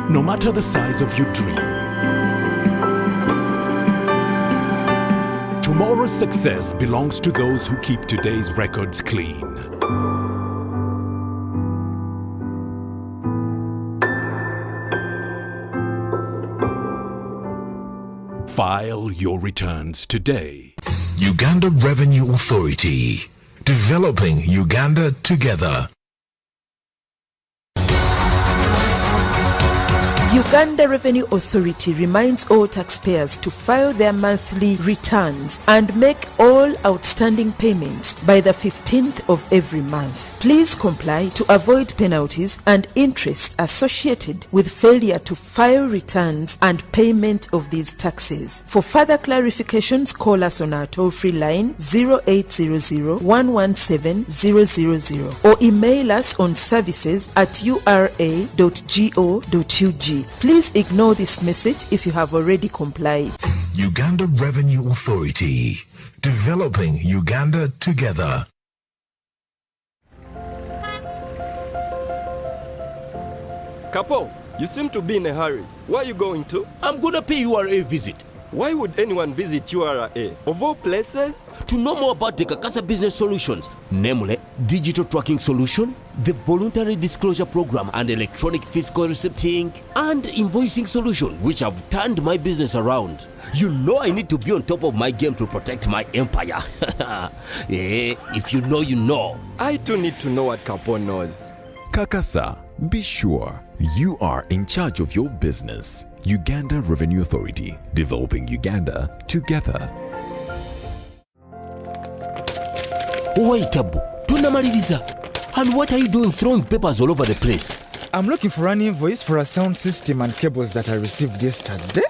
No matter the size of your dream, tomorrow's success belongs to those who keep today's records clean. File your returns today. Uganda Revenue Authority. Developing Uganda together. Uganda Revenue Authority reminds all taxpayers to file their monthly returns and make all outstanding payments by the 15th of every month. Please comply to avoid penalties and interest associated with failure to file returns and payment of these taxes. For further clarifications, call us on our toll-free line 0800-117-000 or email us on services@ura.go.ug. Please ignore this message if you have already complied. Uganda Revenue Authority. Developing Uganda together. Capo, you seem to be in a hurry. Where are you going to? I'm gonna pay URA visit. Why would anyone visit URA? Of all places? To know more about the Kakasa business solutions, namely digital tracking solution, the voluntary disclosure program and electronic fiscal receipting and invoicing solution, which have turned my business around. You know I need to be on top of my game to protect my empire. If you know, you know. I too need to know what Capo knows. Kakasa, be sure you are in charge of your business. Uganda Revenue Authority, developing Uganda together. Wait, Abu, tunamaliriza. And what are you doing throwing papers all over the place? I'm looking for an invoice for a sound system and cables that I received yesterday,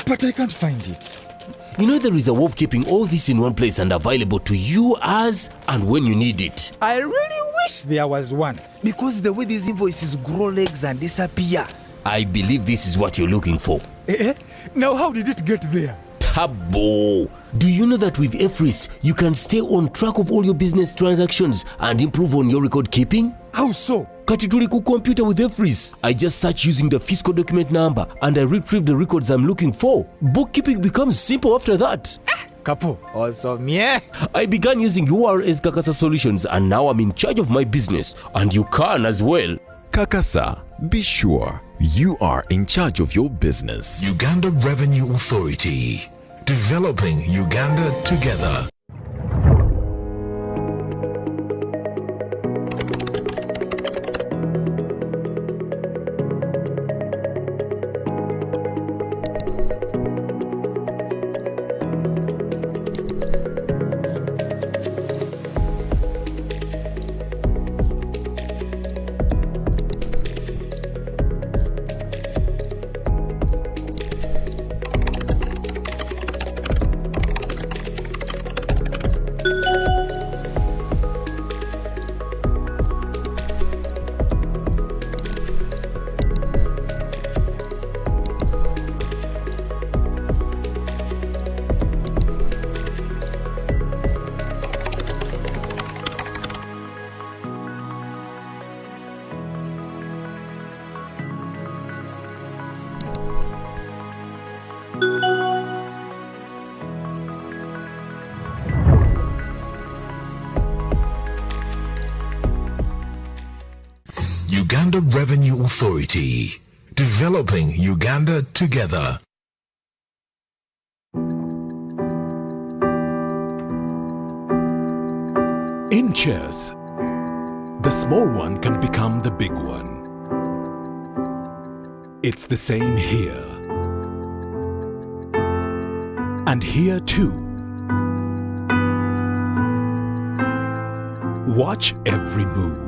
but I can't find it. You know there is a way of keeping all this in one place and available to you as and when you need it. I really wish there was one, because the way these invoices grow legs and disappear. I believe this is what you're looking for. Now how did it get there? Tabo! Do you know that with FRIS, you can stay on track of all your business transactions and improve on your record keeping? How so? Kati tuli ku computer with FRIS. I just search using the fiscal document number and I retrieve the records I'm looking for. Bookkeeping becomes simple after that. Capo, awesome, yeah. I began using URA's Kakasa solutions and now I'm in charge of my business, and you can as well. Kakasa, be sure you are in charge of your business. Uganda Revenue Authority. Developing Uganda together. Uganda Revenue Authority. Developing Uganda together. In chess, the small one can become the big one. It's the same here. And here too. Watch every move.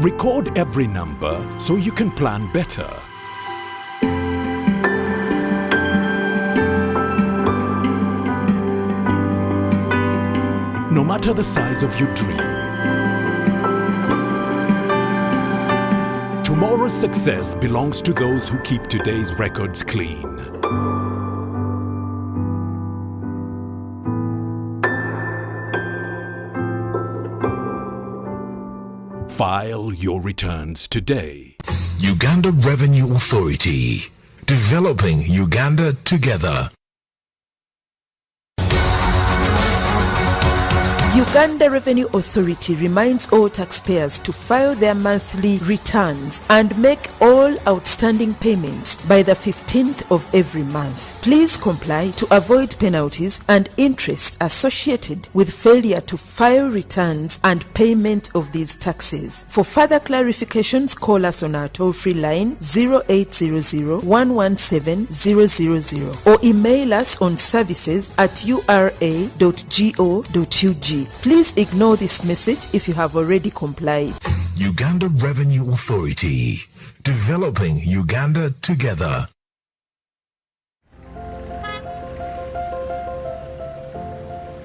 Record every number so you can plan better. No matter the size of your dream, tomorrow's success belongs to those who keep today's records clean. File your returns today. Uganda Revenue Authority. Developing Uganda together. Uganda Revenue Authority reminds all taxpayers to file their monthly returns and make all outstanding payments by the 15th of every month. Please comply to avoid penalties and interest associated with failure to file returns and payment of these taxes. For further clarifications, call us on our toll-free line 0800 117 000 or email us on services@ura.go.ug. Please ignore this message if you have already complied. Uganda Revenue Authority. Developing Uganda together.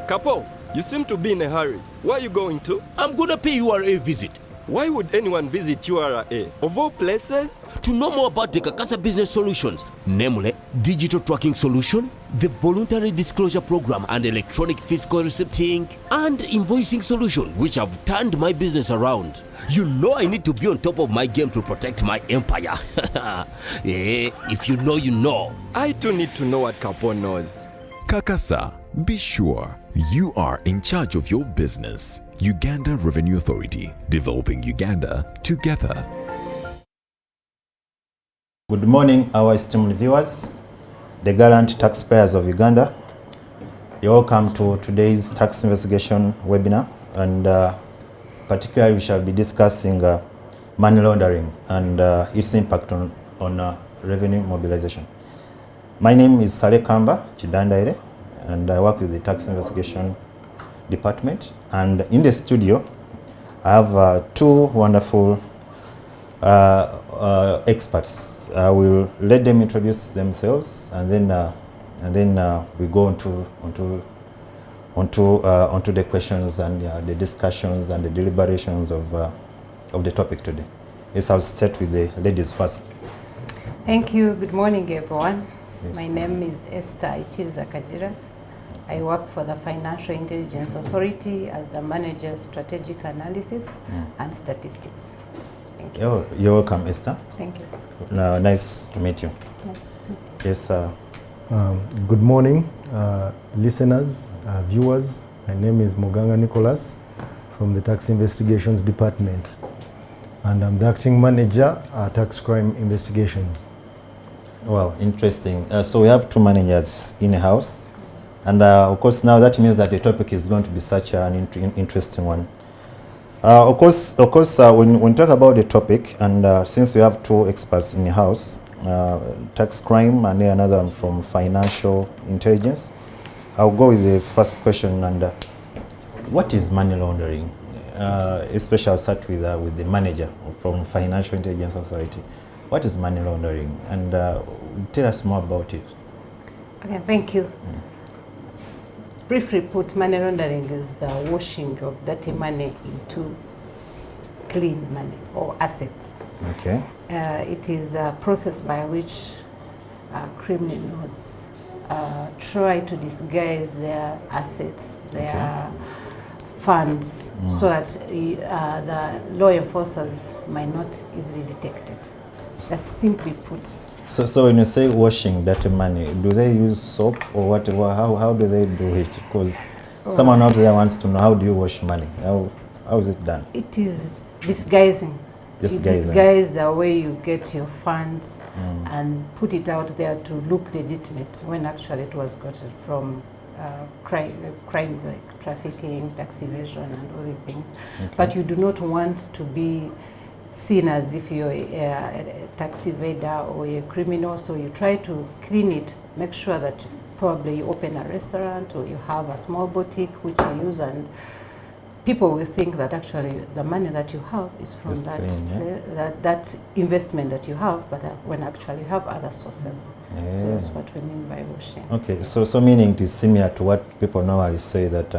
Couple, you seem to be in a hurry. Where are you going to? I'm gonna pay URA visit Why would anyone visit URA? Of all places? to know more about the Kakasa business solutions, namely digital tracking solution, the voluntary disclosure program and electronic fiscal receipting and invoicing solution, which have turned my business around. You know I need to be on top of my game to protect my empire. If you know, you know. I too need to know what Couple knows. Kakasa, be sure you are in charge of your business. Uganda Revenue Authority, developing Uganda together. Good morning, our esteemed viewers, the gallant taxpayers of Uganda. You're welcome to today's tax investigation webinar, and particularly we shall be discussing money laundering and its impact on revenue mobilization. My name is Sale Kamba Chidandaire, and I work with the tax investigation department, and in the studio I have two wonderful experts. I will let them introduce themselves, and then we go onto the questions and the discussions and the deliberations of the topic today. Yes, I'll start with the ladies first. Thank you. Good morning, everyone. Yes. My name is Esther Ichiriza Kajira. I work for the Financial Intelligence Authority as the Manager Strategic Analysis and Statistics. Thank you. You're welcome, Esther. Thank you. Nice to meet you. Yes, Good morning, listeners, viewers. My name is Moganga Nicholas from the Tax Investigations Department, and I'm the acting manager at Tax Crime Investigations. wow, interesting. So we have two managers in the house, and of course now that means that the topic is going to be such an interesting one. Of course, when we talk about the topic, and since we have two experts in the house, tax crime and then another one from financial intelligence, I'll go with the first question. And what is money laundering? Especially I'll start with the manager from Financial Intelligence Authority. What is money laundering? And tell us more about it. Okay, thank you. Briefly put, money laundering is the washing of dirty money into clean money or assets. Okay. It is a process by which criminals try to disguise their assets, their funds, so that the law enforcers might not easily detect it. Just simply put. So when you say washing dirty money, do they use soap or what? How do they do it? Because someone out there wants to know, how do you wash money? How is it done? It is disguising. Disguising. You disguise the way you get your funds and put it out there to look legitimate when actually it was gotten from crimes like trafficking, tax evasion and all these things. Okay. But you do not want to be seen as if you're a tax evader or a criminal, so you try to clean it, make sure that probably you open a restaurant or you have a small boutique which you use, and people will think that actually the money that you have is from that investment that you have, but when actually you have other sources. Yeah. So that's what we mean by washing. Okay, so meaning it is similar to what people normally say that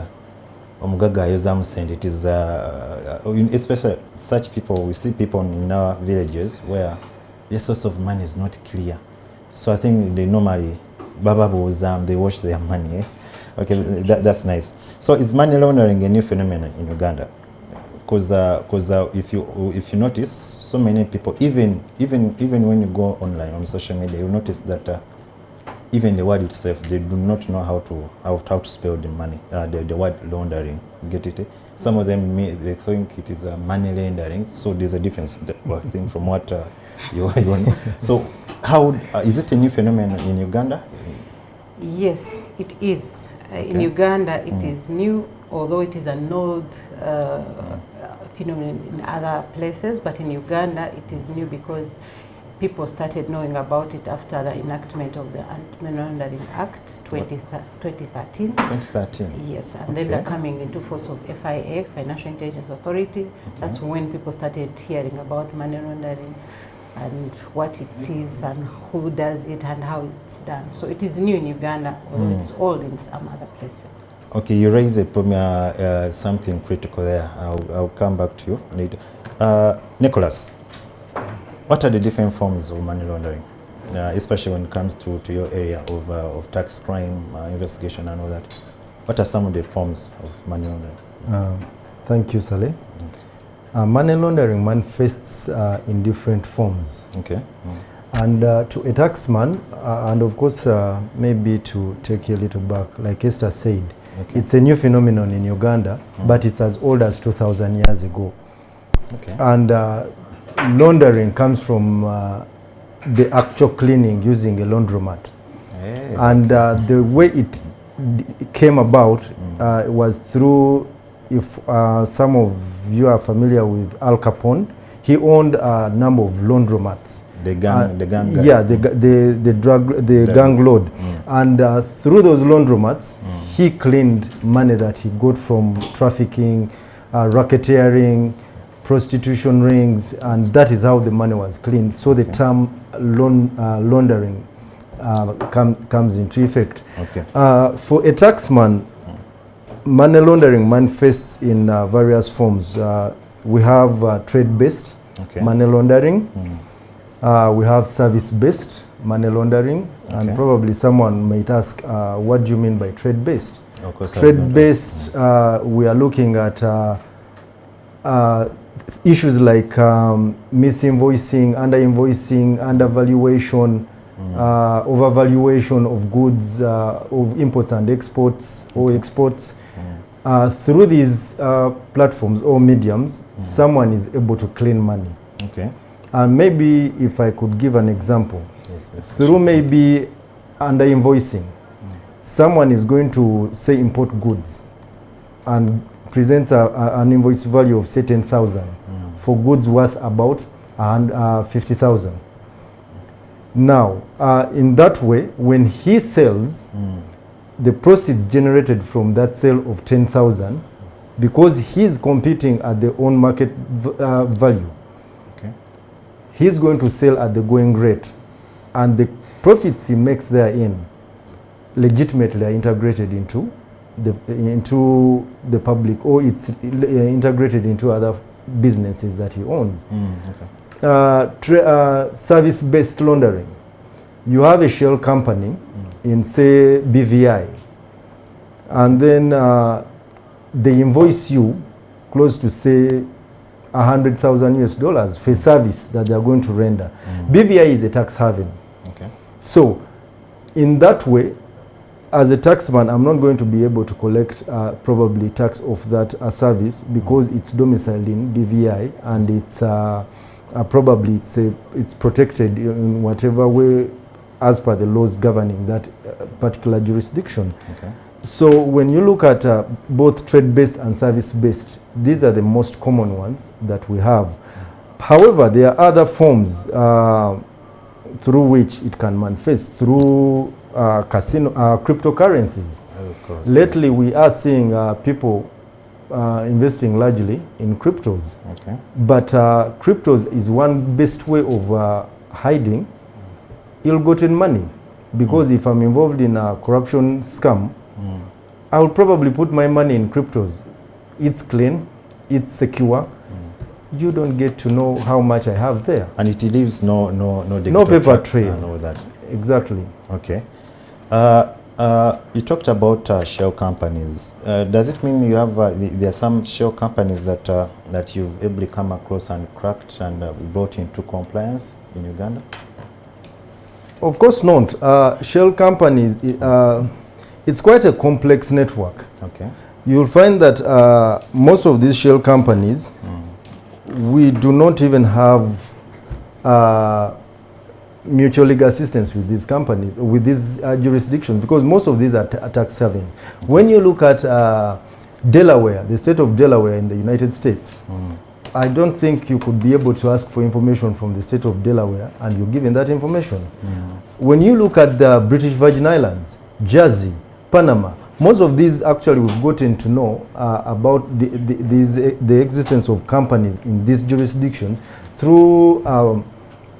Omugaga Yozamusend. It is especially such people, we see people in our villages where the source of money is not clear. So I think they normally they wash their money. Okay, that's nice. So is money laundering a new phenomenon in Uganda? because if you notice, so many people, even when you go online on social media, you notice that even the word itself, they do not know how to spell the money, the word laundering. Get it? Some of them they think it is money laundering. So there's a difference, I think, from what you want. So how is it a new phenomenon in Uganda? Yes, it is. In Uganda, it is new, although it is an old phenomenon in other places. But in Uganda, it is new because people started knowing about it after the enactment of the Anti-Money Laundering Act 2013. 2013. Yes, and then the coming into force of FIA, Financial Intelligence Authority. That's when people started hearing about money laundering and what it is and who does it and how it's done. So it is new in Uganda, although it's old in some other places. Okay, you raise a premier something critical there. I'll come back to you. Nicholas, what are the different forms of money laundering, especially when it comes to your area of tax crime investigation and all that? What are some of the forms of money laundering? Thank you, Saleh. Money laundering manifests in different forms. Okay. And to a taxman, and of course, maybe to take you a little back, like Esther said, it's a new phenomenon in Uganda, but it's as old as 2,000 years ago. Okay. And laundering comes from the actual cleaning using a laundromat. Hey, and the way it came about was through, if some of you are familiar with Al Capone, he owned a number of laundromats. The gang guy. Yeah, the gang lord. And through those laundromats, he cleaned money that he got from trafficking, racketeering, prostitution rings, and that is how the money was cleaned. So the term laundering comes into effect. Okay. For a taxman, money laundering manifests in various forms. We have trade-based money laundering. We have service-based money laundering. And probably someone might ask, what do you mean by trade-based? Trade-based, we are looking at issues like misinvoicing, underinvoicing, undervaluation, overvaluation of goods, of imports and exports, or exports. Through these platforms or mediums, someone is able to clean money. Okay. And maybe if I could give an example, through maybe underinvoicing, someone is going to, say, import goods and presents an invoice value of, say, 10,000 for goods worth about 50,000. Now, in that way, when he sells, the proceeds generated from that sale of 10,000, because he's competing at the own market value, he's going to sell at the going rate, and the profits he makes therein legitimately are integrated into the public, or it's integrated into other businesses that he owns. Service-based laundering. You have a shell company in, say, BVI, and then they invoice you close to, say, $100,000 for service that they are going to render. BVI is a tax haven. So, in that way, as a taxman, I'm not going to be able to collect probably tax of that service because it's domiciled in BVI, and it's probably it's protected in whatever way as per the laws governing that particular jurisdiction. So when you look at both trade-based and service-based, these are the most common ones that we have. However, there are other forms through which it can manifest, through cryptocurrencies. Lately, we are seeing people investing largely in cryptos. But cryptos is one best way of hiding ill-gotten money. Because if I'm involved in a corruption scam, I will probably put my money in cryptos. It's clean, it's secure. You don't get to know how much I have there. And it leaves no paper trail. And all that. Exactly. Okay. You talked about shell companies. Does it mean you have there are some shell companies that you've able come across and cracked and brought into compliance in Uganda? Of course not. Shell companies, it's quite a complex network. Okay. You'll find that most of these shell companies, we do not even have mutual legal assistance with these companies, with these jurisdictions, because most of these are tax havens. When you look at Delaware, the state of Delaware in the United States, I don't think you could be able to ask for information from the state of Delaware and you're given that information. When you look at the British Virgin Islands, Jersey, Panama, most of these actually we've gotten to know about the existence of companies in these jurisdictions through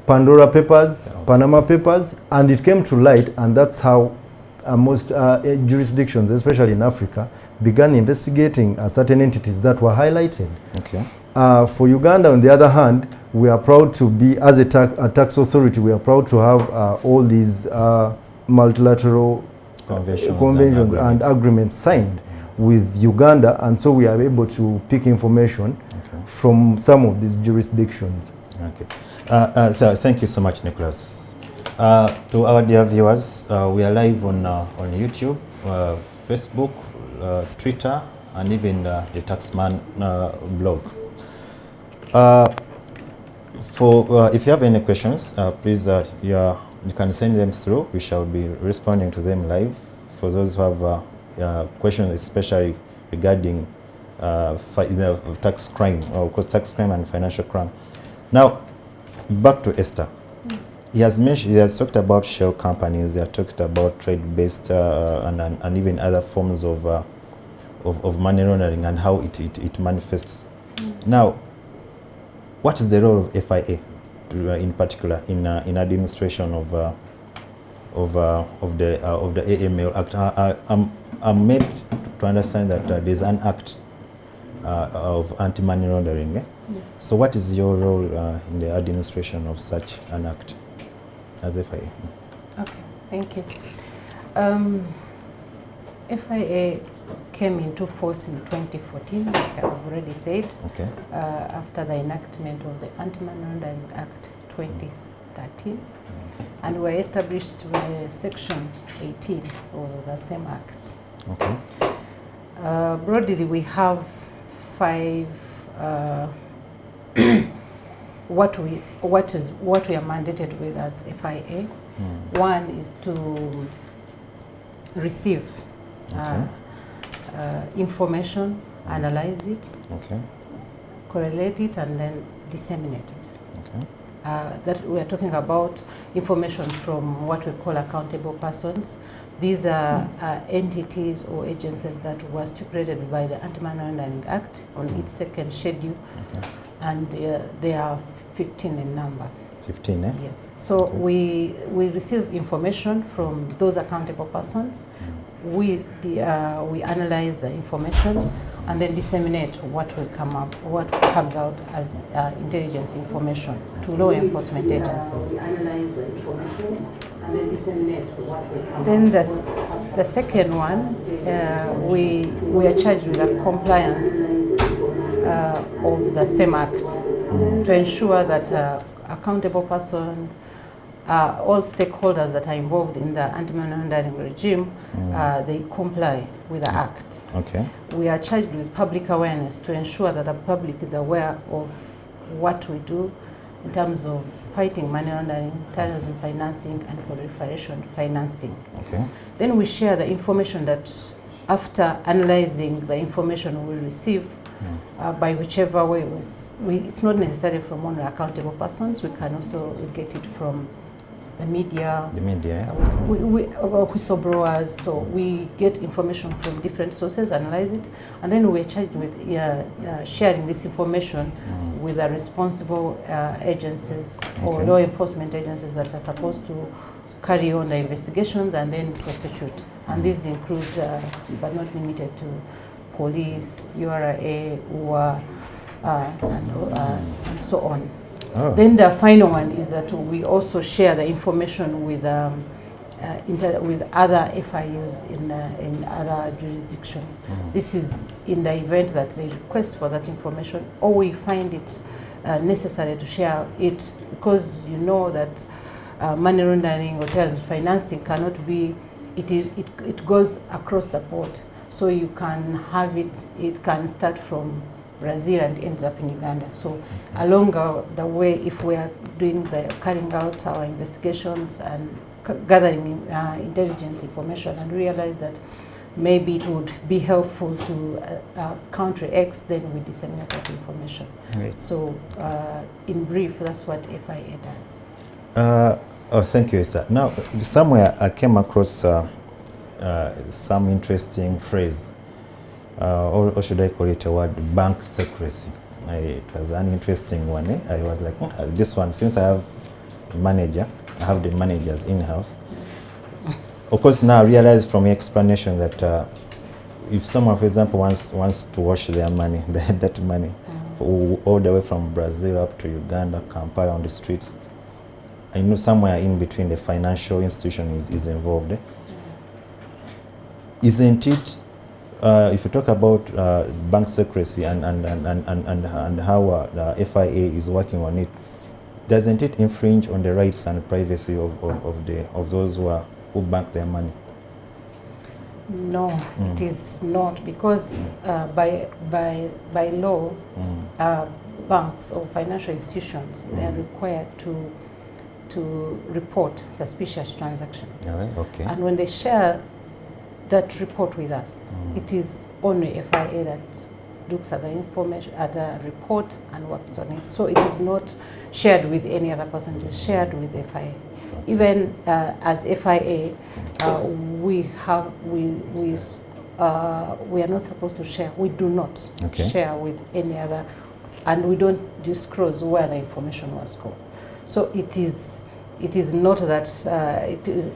Pandora Papers, Panama Papers, and it came to light, and that's how most jurisdictions, especially in Africa, began investigating certain entities that were highlighted. Okay. For Uganda, on the other hand, we are proud to be, as a tax authority, we are proud to have all these multilateral conventions and agreements signed with Uganda, and so we are able to pick information from some of these jurisdictions. Okay. Thank you so much, Nicholas. To our dear viewers, we are live on YouTube, Facebook, Twitter, and even the Taxman blog. If you have any questions, please you can send them through. We shall be responding to them live. For those who have questions, especially regarding tax crime, or of course tax crime and financial crime. Now, back to Esther. Yes. He has talked about shell companies. He has talked about trade-based and even other forms of money laundering and how it manifests. Now, what is the role of FIA in particular in administration of the AML Act? I'm made to understand that there's an act of anti-money laundering. Yes. So what is your role in the administration of such an act as FIA? Okay, thank you. FIA came into force in 2014, like I've already said, after the enactment of the Anti-Money Laundering Act 2013, and were established by Section 18 of the same act. Okay. Broadly, we have 5 what we are mandated with as FIA. One is to receive information, analyze it, correlate it, and then disseminate it. That we are talking about information from what we call accountable persons. These are entities or agencies that were stipulated by the Anti-Money Laundering Act on its second schedule, and they are 15 in number. 15, eh? Yes. So we receive information from those accountable persons. We analyze the information and then disseminate what comes out as intelligence information to law enforcement agencies. We analyze the information and then disseminate what will come out. Then the second one, we are charged with the compliance of the same act to ensure that accountable persons, all stakeholders that are involved in the anti-money laundering regime, they comply with the act. Okay. We are charged with public awareness to ensure that the public is aware of what we do in terms of fighting money laundering, terrorism financing, and proliferation financing. Okay. Then we share the information that, after analyzing the information we receive, by whichever way it's not necessarily from only accountable persons. We can also get it from the media. The media, whistleblowers. So we get information from different sources, analyze it, and then we're charged with sharing this information with the responsible agencies or law enforcement agencies that are supposed to carry on the investigations and then prosecute. And these include, but not limited to, police, URA, URA, and so on. Then the final one is that we also share the information with with other FIUs in other jurisdictions. This is in the event that they request for that information, or we find it necessary to share it, because you know that money laundering or terrorism financing cannot be, it goes across the board. So you can have it can start from Brazil and ends up in Uganda. So along the way, if we are carrying out our investigations and gathering intelligence information and realize that maybe it would be helpful to country X, then we disseminate that information. Right. So in brief, that's what FIA does. Oh, thank you, Isa. Now, somewhere I came across some interesting phrase, or should I call it a word, bank secrecy. It was an interesting one. I was like, this one, since I have a manager, I have the managers in-house. Of course, now I realize from your explanation that if someone, for example, wants to wash their money, they had that money all the way from Brazil up to Uganda, Kampala on the streets. I know somewhere in between the financial institution is involved. Isn't it, if you talk about bank secrecy and how the FIA is working on it, doesn't it infringe on the rights and privacy of those who bank their money? No, it is not, because by law, banks or financial institutions, they are required to report suspicious transactions. All right, okay. And when they share that report with us, it is only FIA that looks at the information, at the report, and works on it. So it is not shared with any other person, it is shared with FIA. Even as FIA, we are not supposed to share. We do not share with any other, and we don't disclose where the information was got. So it is not that it is.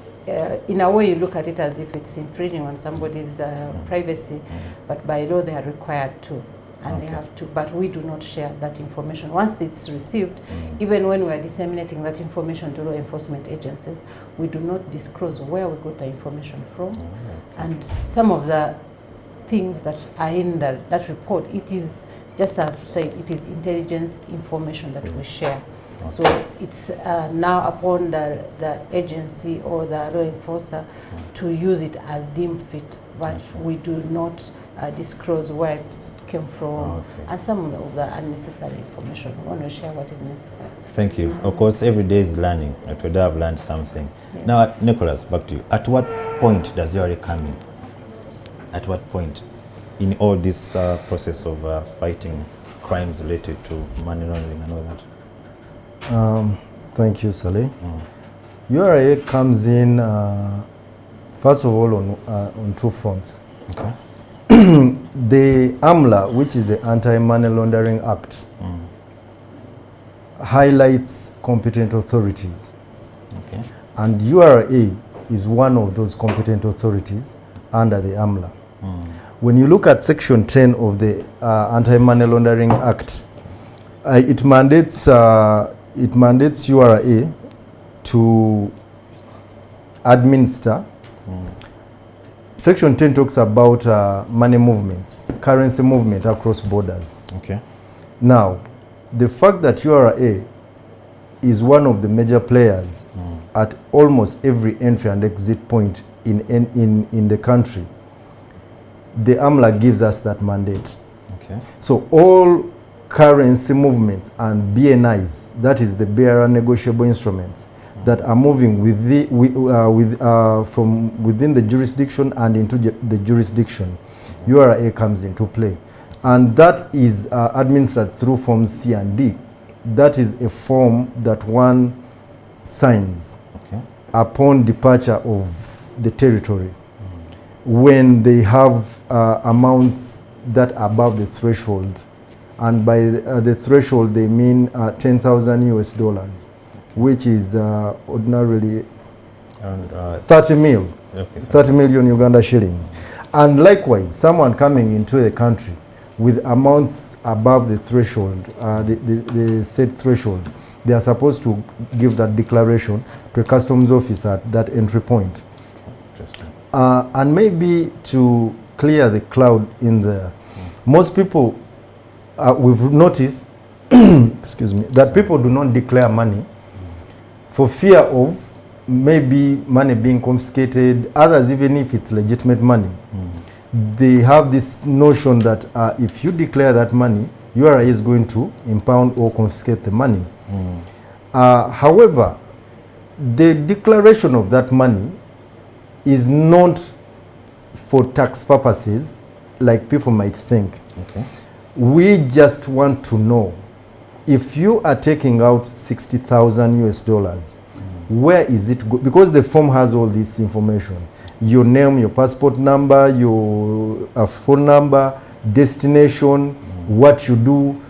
In a way, you look at it as if it's infringing on somebody's privacy, but by law they are required to, and they have to. But we do not share that information. Once it's received, even when we are disseminating that information to law enforcement agencies, we do not disclose where we got the information from. And some of the things that are in that report, it is just as to say, it is intelligence information that we share. So it's now upon the agency or the law enforcer to use it as deemed fit, but we do not disclose where it came from and some of the unnecessary information. We want to share what is necessary. Thank you. Of course, every day is learning. Today I've learned something. Yes. Now, Nicholas, back to you. At what point does URA come in? At what point in all this process of fighting crimes related to money laundering and all that? Thank you, Saleh. URA comes in, first of all, on two fronts. Okay. The AMLA, which is the Anti-Money Laundering Act, highlights competent authorities. Okay. And URA is one of those competent authorities under the AMLA. When you look at Section 10 of the Anti-Money Laundering Act, it mandates URA to administer. Section 10 talks about money movements, currency movement across borders. Okay. Now, the fact that URA is one of the major players at almost every entry and exit point in the country, the AMLA gives us that mandate. Okay. So all currency movements and BNIs, that is the bearer negotiable instruments, that are moving from within the jurisdiction and into the jurisdiction, URA comes into play. And that is administered through Form C and D. That is a form that one signs upon departure of the territory when they have amounts that are above the threshold. And by the threshold, they mean 10,000 US dollars, which is ordinarily 30 million Uganda shillings. And likewise, someone coming into the country with amounts above the threshold, the set threshold, they are supposed to give that declaration to a customs officer at that entry point. Interesting. And maybe to clear the cloud in there, most people, we've noticed, excuse me, that people do not declare money for fear of maybe money being confiscated. Others, even if it's legitimate money, they have this notion that if you declare that money, URA is going to impound or confiscate the money. However, the declaration of that money is not for tax purposes like people might think. Okay. We just want to know if you are taking out 60,000 US dollars, where is it go? Because the form has all this information: your name, your passport number, your phone number, destination, what you do,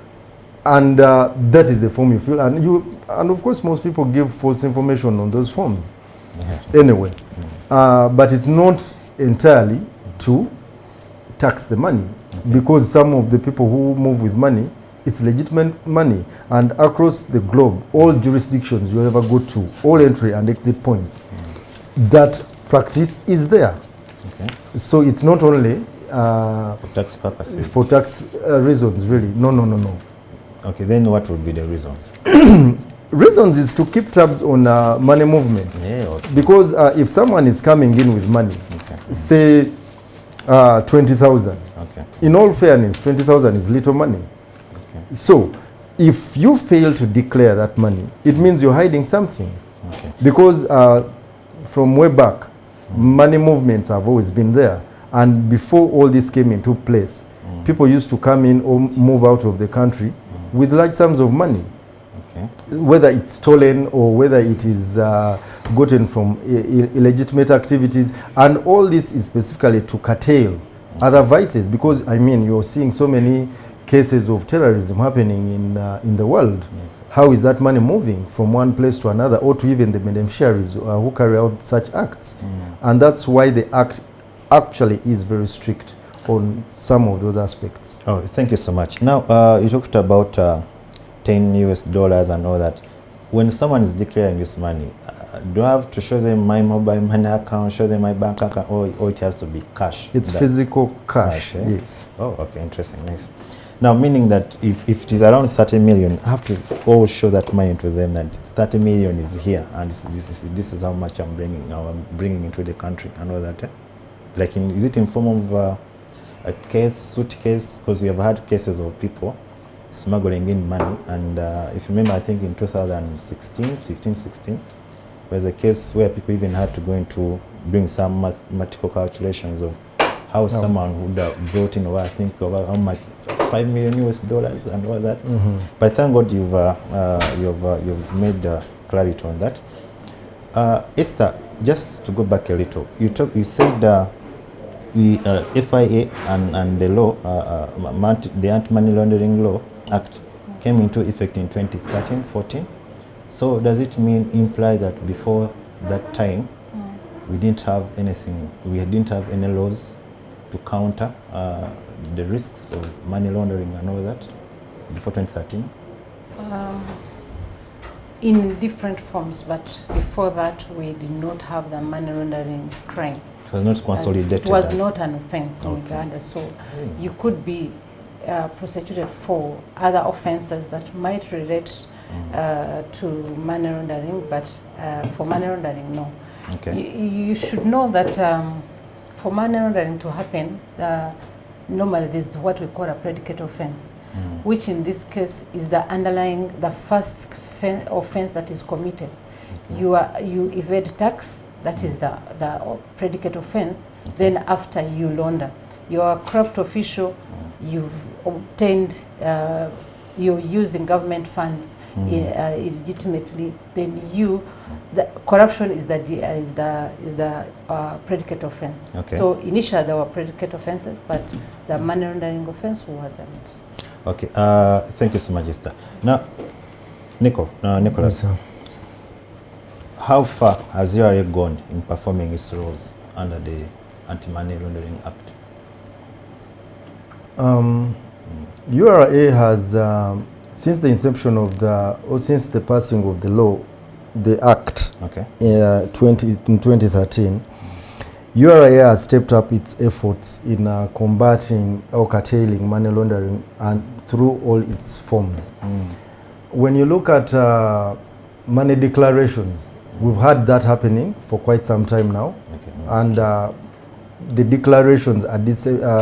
and that is the form you fill. And of course, most people give false information on those forms. Anyway, but it's not entirely to tax the money, because some of the people who move with money, it's legitimate money, and across the globe, all jurisdictions you ever go to, all entry and exit points, that practice is there. Okay. So it's not only For tax purposes. for tax reasons, really. No. Okay, then what would be the reasons? Reasons is to keep tabs on money movements. Yeah, okay. Because if someone is coming in with money, say 20,000, Okay. in all fairness, 20,000 is little money. Okay. So if you fail to declare that money, it means you're hiding something. Okay. Because from way back, money movements have always been there. And before all this came into place, people used to come in or move out of the country with large sums of money. Okay. Whether it's stolen or whether it is gotten from illegitimate activities. And all this is specifically to curtail other vices, because, I mean, you're seeing so many cases of terrorism happening in the world. Yes. How is that money moving from one place to another, or to even the beneficiaries who carry out such acts? And that's why the act actually is very strict on some of those aspects. Oh, thank you so much. Now, you talked about 10 US dollars and all that. When someone is declaring this money, do I have to show them my mobile money account, show them my bank account, or it has to be cash? It's physical cash, eh? yes. Oh, okay, interesting, nice. Now, meaning that if it is around 30 million, I have to always show that money to them that 30 million is here, and this is how much I'm bringing into the country and all that. Eh? Like, is it in form of a case, suitcase? Because we have had cases of people smuggling in money, and if you remember, I think in 2016, was a case where people even had to go into doing some mathematical calculations of how someone would have brought in, I think, about how much, 5 million US dollars and all that. But thank God you've made clarity on that. Esther, just to go back a little, you said FIA and the law, the Anti-Money Laundering Law Act came into effect in 2013-14. So does it imply that before that time we didn't have anything, we didn't have any laws to counter the risks of money laundering and all that before 2013? In different forms, but before that we did not have the money laundering crime. It was not consolidated. It was not an offence in Uganda, so you could be prosecuted for other offences that might relate to money laundering, but for money laundering, no. Okay. You should know that for money laundering to happen, normally this is what we call a predicate offence, which in this case is the first offence that is committed. You evade tax, that is the predicate offence. Then after you launder, you're a corrupt official, you've obtained, you're using government funds illegitimately, then the corruption is the predicate offence. Okay. So initially there were predicate offences, but the money laundering offence wasn't. Okay, thank you so much, Esther. Now, Nicholas, Yes, how far has URA gone in performing its roles under the Anti-Money Laundering Act? URA has since the inception of since the passing of the law, the Act, Okay. in 2013, URA has stepped up its efforts in combating or curtailing money laundering and through all its forms. When you look at money declarations, we've had that happening for quite some time now, Okay. and the declarations are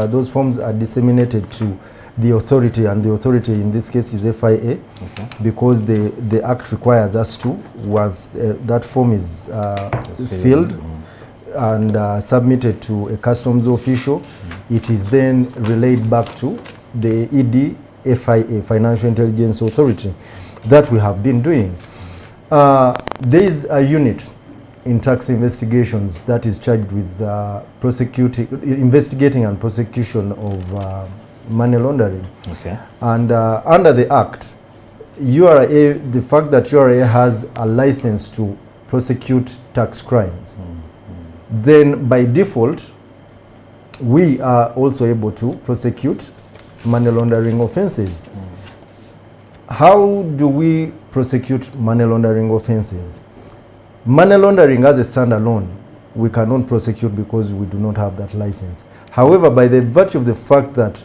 those forms are disseminated to the authority, and the authority in this case is FIA, because the Act requires us to, once that form is filled and submitted to a customs official, it is then relayed back to the ED FIA, Financial Intelligence Authority, that we have been doing. There is a unit in tax investigations that is charged with investigating and prosecution of money laundering. Okay. And under the Act, URA, the fact that URA has a license to prosecute tax crimes, then by default, we are also able to prosecute money laundering offenses. How do we prosecute money laundering offenses? Money laundering as a standalone, we cannot prosecute because we do not have that license. However, by the virtue of the fact that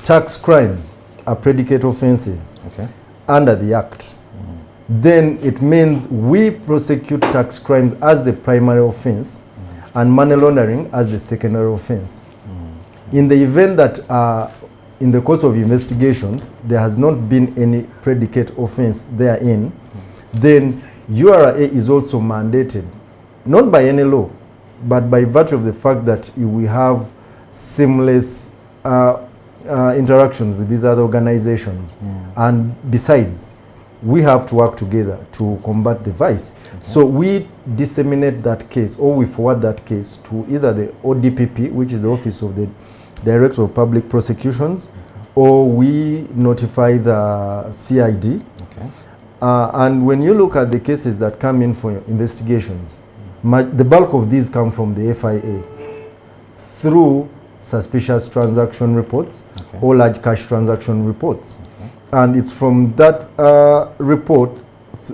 tax crimes are predicate offenses under the Act, then it means we prosecute tax crimes as the primary offense and money laundering as the secondary offense. In the event that in the course of investigations there has not been any predicate offense therein, then URA is also mandated, not by any law, but by virtue of the fact that we have seamless interactions with these other organizations. And besides, we have to work together to combat the vice. So we disseminate that case, or we forward that case to either the ODPP, which is the Office of the Director of Public Prosecutions, or we notify the CID. And when you look at the cases that come in for investigations, the bulk of these come from the FIA through suspicious transaction reports or large cash transaction reports. And it's from that report,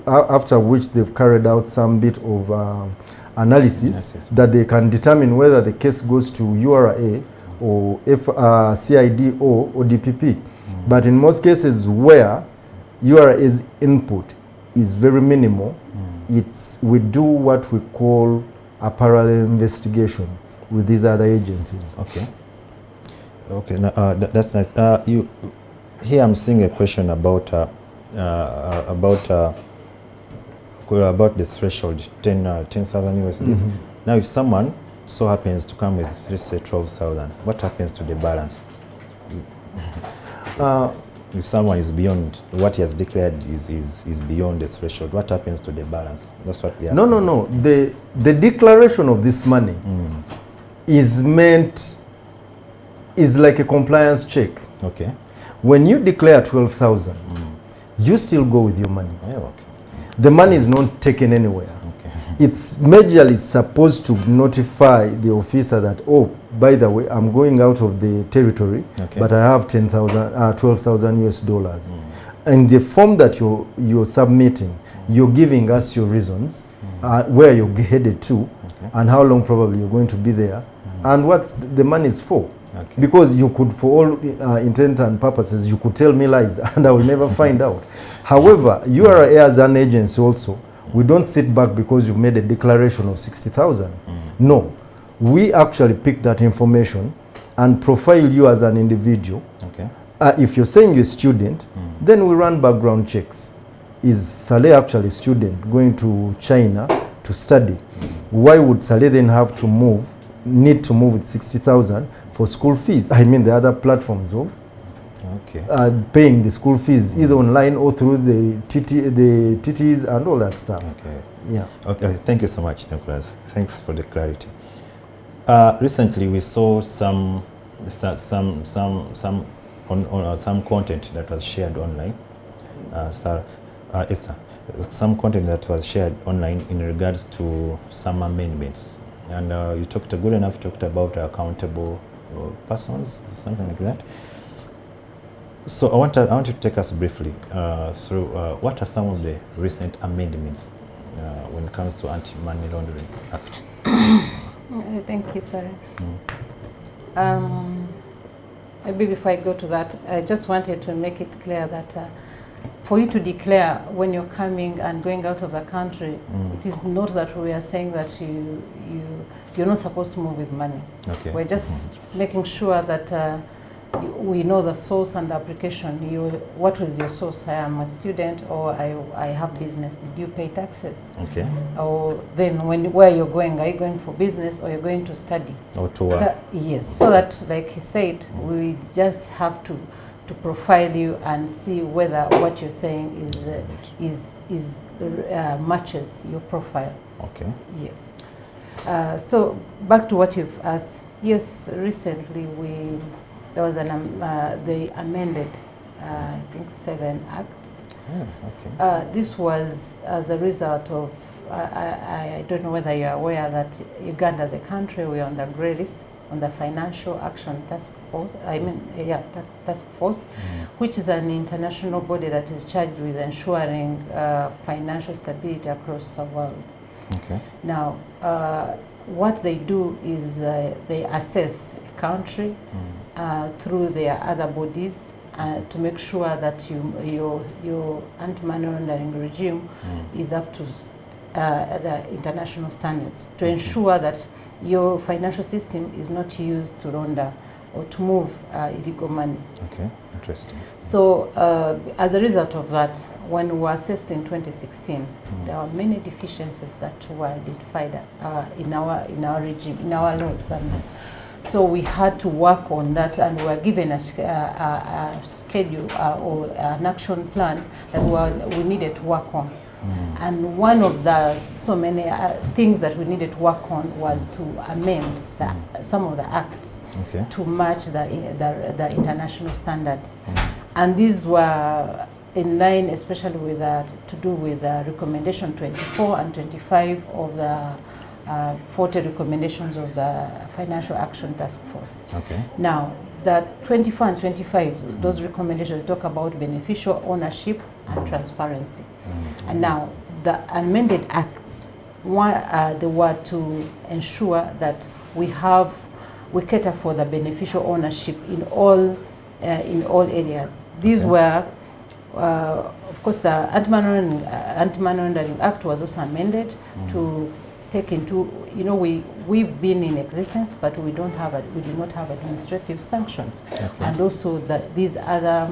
after which they've carried out some bit of analysis, that they can determine whether the case goes to URA or CID or DPP. But in most cases where URA's input is very minimal, we do what we call a parallel investigation with these other agencies. Okay, now, that's nice. Here I'm seeing a question about the threshold, 10,000 USDs. Now, if someone so happens to come with, let's say, 12,000, what happens to the balance? If someone is beyond what he has declared is beyond the threshold, what happens to the balance? That's what they ask. No. The declaration of this money is like a compliance check. Okay. When you declare 12,000, you still go with your money. The money is not taken anywhere. It's majorly supposed to notify the officer that, oh, by the way, I'm going out of the territory, but I have 12,000 US dollars. And the form that you're submitting, you're giving us your reasons, where you're headed to, and how long probably you're going to be there, and what the money is for. Because you could, for all intent and purposes, you could tell me lies and I will never find out. However, you are as an agency also, we don't sit back because you've made a declaration of 60,000. No, we actually pick that information and profile you as an individual. If you're saying you're a student, then we run background checks. Is Saleh actually a student going to China to study? Why would Saleh then need to move with 60,000 for school fees? I mean the other platforms of paying the school fees either online or through the TTs and all that stuff. Okay, thank you so much, Nicholas. Thanks for the clarity. Recently, we saw some content that was shared online. Some content that was shared online in regards to some amendments, and you talked about accountable persons, something like that. So I want you to take us briefly through what are some of the recent amendments when it comes to Anti-Money Laundering Act. Thank you, sir. Maybe before I go to that, I just wanted to make it clear that for you to declare when you're coming and going out of the country, it is not that we are saying that you're not supposed to move with money. Okay. We're just making sure that we know the source and the application. What was your source? I am a student, or I have business. Did you pay taxes? Okay. Or then where you're going, are you going for business or you're going to study? Or to work. Yes, so that, like he said, we just have to profile you and see whether what you're saying is matches your profile. Okay. Yes. So back to what you've asked. Yes, recently there was they amended, I think, 7 acts. Okay. This was as a result of, I don't know whether you're aware that Uganda as a country, we're on the grey list, on the Financial Action Task Force, Task Force, which is an international body that is charged with ensuring financial stability across the world. Okay. Now, what they do is they assess a country through their other bodies to make sure that your anti-money laundering regime is up to the international standards, to ensure that your financial system is not used to launder or to move illegal money. Okay, interesting. So as a result of that, when we were assessed in 2016, there were many deficiencies that were identified in our regime, in our laws. And so we had to work on that, and we were given a schedule or an action plan that we needed to work on. And one of the so many things that we needed to work on was to amend some of the acts to match the international standards. And these were in line, especially with to do with recommendation 24 and 25 of the 40 recommendations of the Financial Action Task Force. Okay. Now, the 24 and 25, those recommendations talk about beneficial ownership and transparency. And now, the amended acts, they were to ensure that we cater for the beneficial ownership in all areas. These were, of course, the Anti-Money Laundering Act was also amended to take into, we've been in existence, but we do not have administrative sanctions, and also these other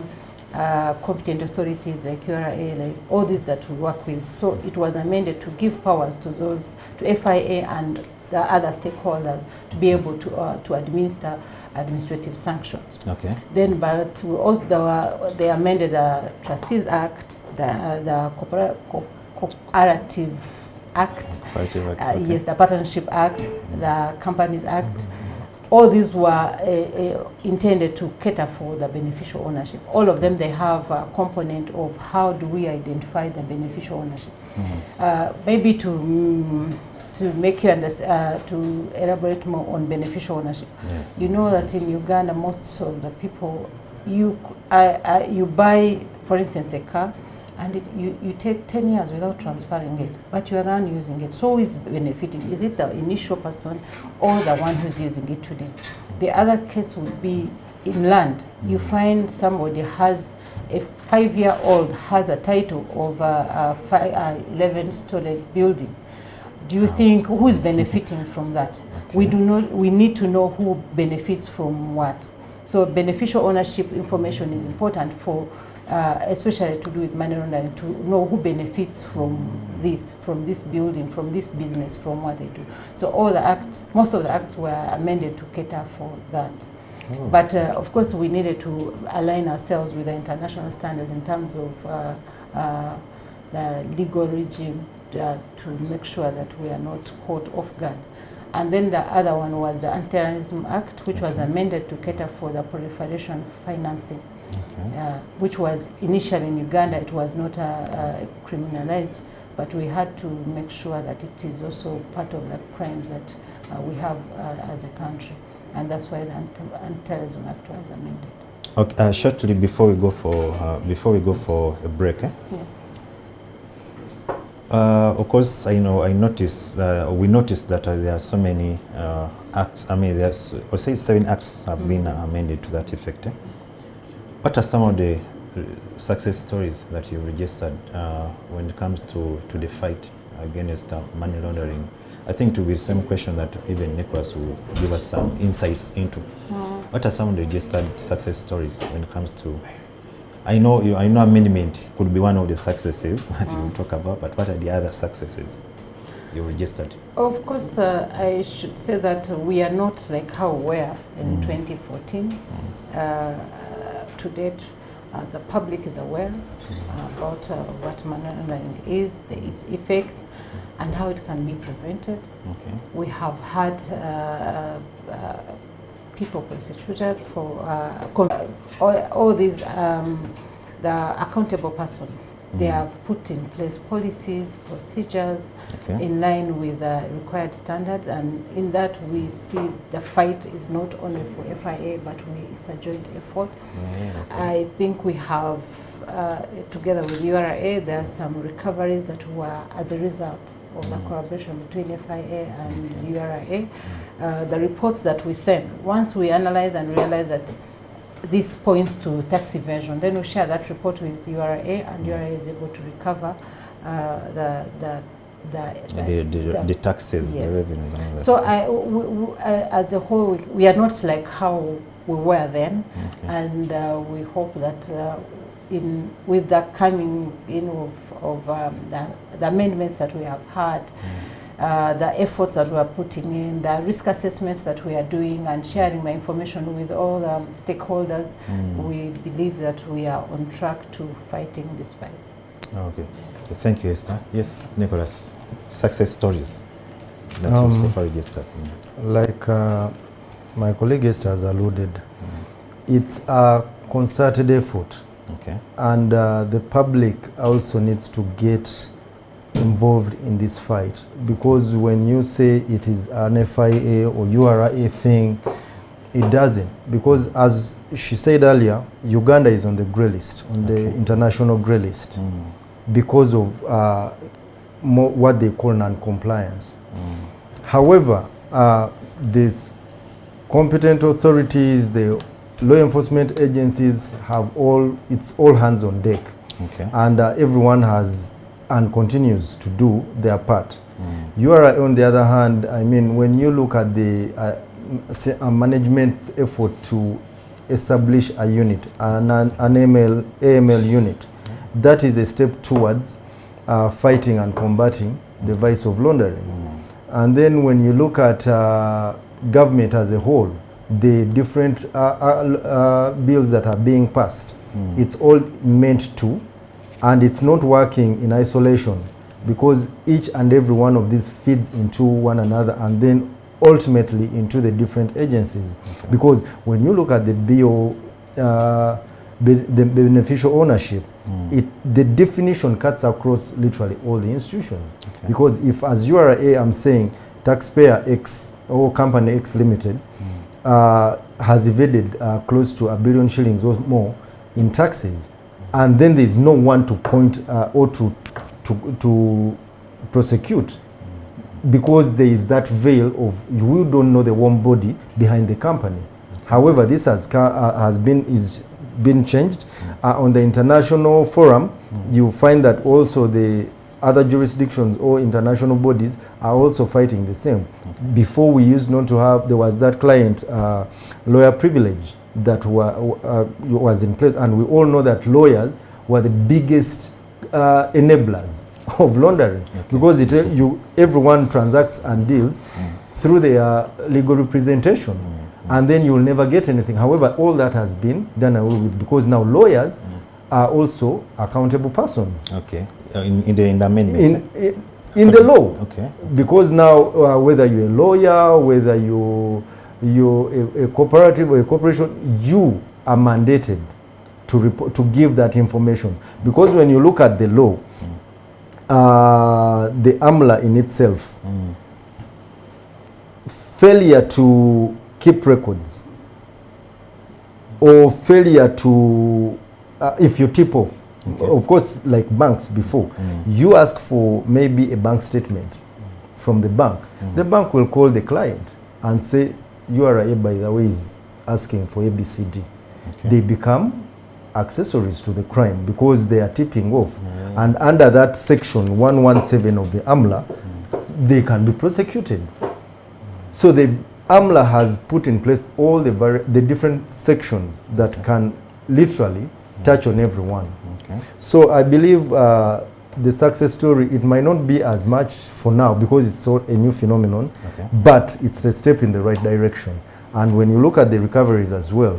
competent authorities like URA, like all these that we work with. So it was amended to give powers to FIA and the other stakeholders to be able to administer administrative sanctions. Okay. Then, but we also they amended the Trustees Act, the Cooperative Act, yes, the Partnership Act, the Companies Act. All these were intended to cater for the beneficial ownership. All of them, they have a component of how do we identify the beneficial ownership. Maybe to make you understand, to elaborate more on beneficial ownership. Yes. You know that in Uganda, most of the people, you buy, for instance, a car, and you take 10 years without transferring it, but you are then using it. So who is benefiting? Is it the initial person or the one who's using it today? The other case would be in land. You find somebody has a 5-year-old has a title of a 11-story building. Do you think who is benefiting from that? We need to know who benefits from what. So beneficial ownership information is important for especially to do with money laundering, to know who benefits from this building, from this business, from what they do. So all the acts, most of the acts were amended to cater for that. But of course, we needed to align ourselves with the international standards in terms of the legal regime to make sure that we are not caught off guard. And then the other one was the Anti-Terrorism Act, which was amended to cater for the proliferation financing. Which was initially in Uganda, it was not criminalized, but we had to make sure that it is also part of the crimes that we have as a country, and that's why the Anti-Terrorism Act was amended. Okay, shortly before we go for a break. Yes. Of course, we noticed that there are so many acts. I mean, there's, I say 7 acts have been amended to that effect. What are some of the success stories that you registered when it comes to the fight against money laundering? I think it will be the same question that even Nicholas will give us some insights into. What are some of the registered success stories when it comes to? I know amendment could be one of the successes that you will talk about, but what are the other successes you registered? Of course, I should say that we are not like how we were in 2014. To date, the public is aware about what money laundering is, its effects, and how it can be prevented. Okay. We have had people prosecuted for all these, the accountable persons. They have put in place policies, procedures in line with required standards, and in that we see the fight is not only for FIA, but it's a joint effort. I think we have, together with URA, there are some recoveries that were as a result of the collaboration between FIA and URA. The reports that we send, once we analyze and realize that this points to tax evasion, then we share that report with URA, and URA is able to recover the taxes, yes, the revenues. And all that. So as a whole, we are not like how we were then, and we hope that with the coming in of the amendments that we have had, the efforts that we are putting in, the risk assessments that we are doing, and sharing the information with all the stakeholders, we believe that we are on track to fighting this fight. Okay. Thank you, Esther. Yes, Nicholas, success stories that you so far registered. Like my colleague Esther has alluded, it's a concerted effort. Okay. And the public also needs to get involved in this fight, because when you say it is an FIA or URA thing, it doesn't, because as she said earlier, Uganda is on the grey list, on the international grey list, because of what they call non-compliance. However, these competent authorities, the law enforcement agencies have it's all hands on deck, and everyone has and continues to do their part. URA, on the other hand, I mean, when you look at the management's effort to establish a unit, an AML unit, that is a step towards fighting and combating the vice of laundering. And then when you look at government as a whole, the different bills that are being passed, it's all meant to, and it's not working in isolation, because each and every one of these feeds into one another, and then ultimately into the different agencies. Because when you look at the the beneficial ownership, the definition cuts across literally all the institutions. Because if, as URA, I'm saying taxpayer X or company X Limited has evaded close to R1 billion shillings or more in taxes, and then there's no one to point or to prosecute, because there is that veil of we don't know the warm body behind the company. However, this has been changed. On the international forum, you find that also the other jurisdictions or international bodies are also fighting the same. Before, we used not to have, there was that client lawyer privilege that was in place, and we all know that lawyers were the biggest enablers of laundering, because everyone transacts and deals through their legal representation, and then you'll never get anything. However, all that has been done away with, because now lawyers are also accountable persons. Okay, in the amendment. In the law. Okay. Because now, whether you're a lawyer, whether you're a cooperative or a corporation, you are mandated to give that information. Because when you look at the law, the AMLA in itself, failure to keep records or failure to, if you tip off, of course, like banks before, you ask for maybe a bank statement from the bank. The bank will call the client and say, URA, by the way, is asking for ABCD. They become accessories to the crime because they are tipping off. And under that section 117 of the AMLA, they can be prosecuted. So the AMLA has put in place all the different sections that can literally touch on everyone. So I believe the success story, it might not be as much for now because it's a new phenomenon, but it's a step in the right direction. And when you look at the recoveries as well,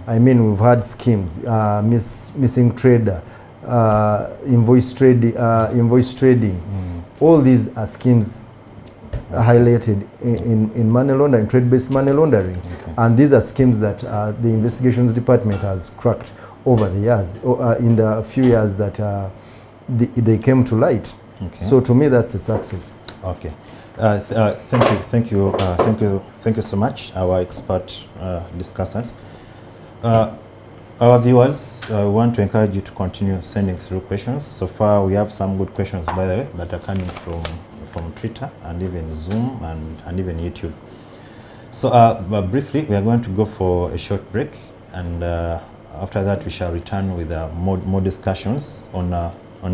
I mean, we've had schemes, missing trader, invoice trading. All these are schemes highlighted in money laundering, trade-based money laundering. And these are schemes that the investigations department has cracked over the years, in the few years that they came to light. So to me, that's a success. Okay. Thank you so much, our expert discussants. Our viewers, want to encourage you to continue sending through questions. So far, we have some good questions, by the way, that are coming from Twitter and even Zoom and even YouTube. So briefly, we are going to go for a short break, and after that, we shall return with more discussions on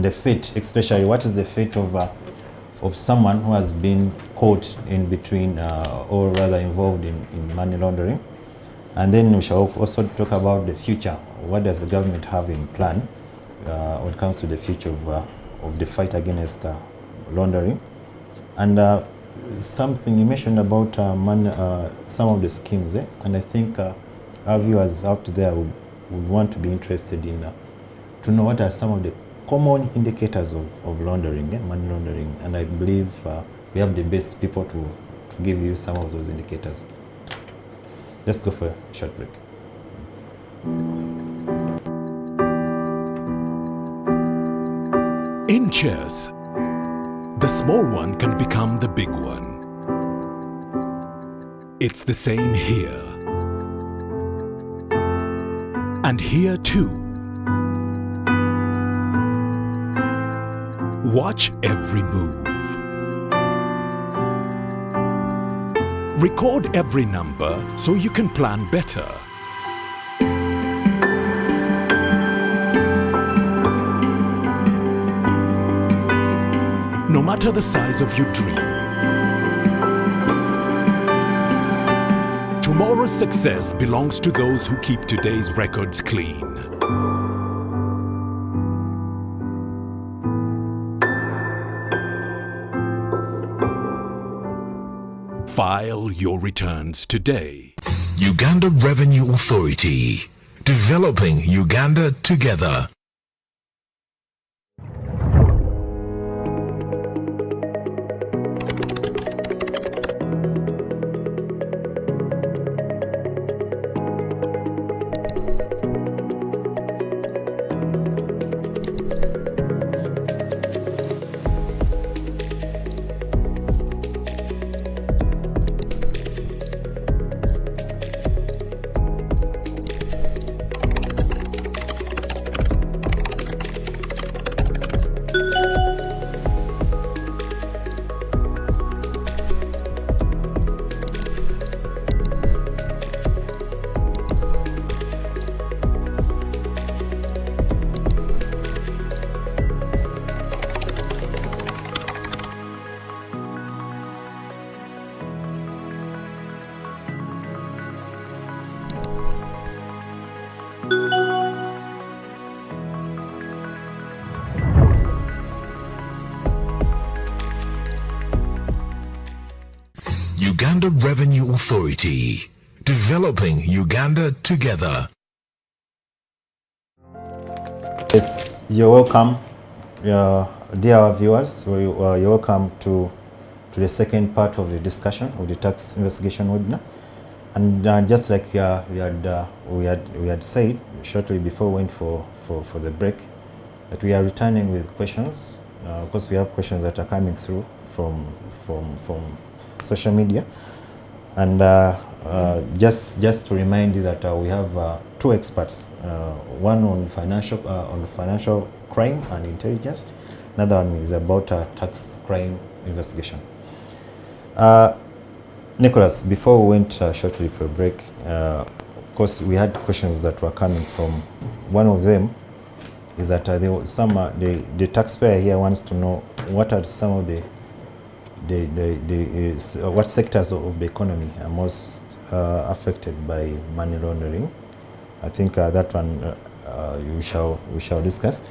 the fate, especially what is the fate of someone who has been caught in between, or rather involved in money laundering. And then we shall also talk about the future. What does the government have in plan when it comes to the future of the fight against laundering? And something you mentioned about some of the schemes, and I think our viewers out there would want to be interested in to know what are some of the common indicators of laundering, money laundering. And I believe we have the best people to give you some of those indicators. Let's go for a short break. In chess, the small one can become the big one. It's the same here. And here too. Watch every move. Record every number so you can plan better. No matter the size of your dream, tomorrow's success belongs to those who keep today's records clean. File your returns today. Uganda Revenue Authority. Developing Uganda together. Uganda Revenue Authority. Developing Uganda together. Yes, you're welcome, dear viewers. You're welcome to the second part of the discussion of the tax investigation webinar. And just like we had said shortly before we went for the break, that we are returning with questions. Of course, we have questions that are coming through from social media, and just to remind you that we have two experts, one on financial crime and intelligence, another one is about tax crime investigation. Nicholas, before we went shortly for a break, of course we had questions that were coming from. One of them is that there was some the taxpayer here wants to know what are some of what sectors of the economy are most affected by money laundering. I think that one we shall discuss.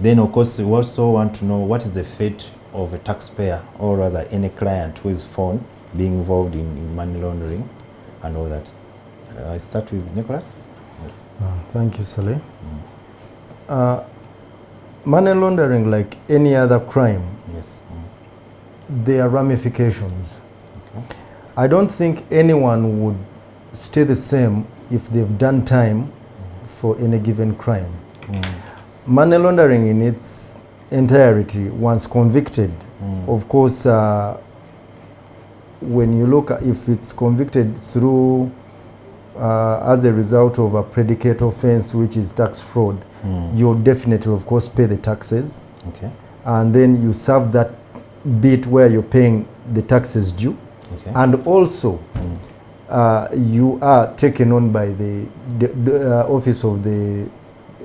Then of course we also want to know what is the fate of a taxpayer, or rather any client who is found being involved in money laundering and all that. I start with Nicholas. Yes. Thank you, Saleh. Money laundering, like any other crime, Yes. there are ramifications. I don't think anyone would stay the same if they've done time for any given crime. Money laundering in its entirety, once convicted, of course, when you look at if it's convicted through as a result of a predicate offense, which is tax fraud, you'll definitely, of course, pay the taxes. Okay. And then you serve that bit where you're paying the taxes due. Okay. And also, you are taken on by the office of the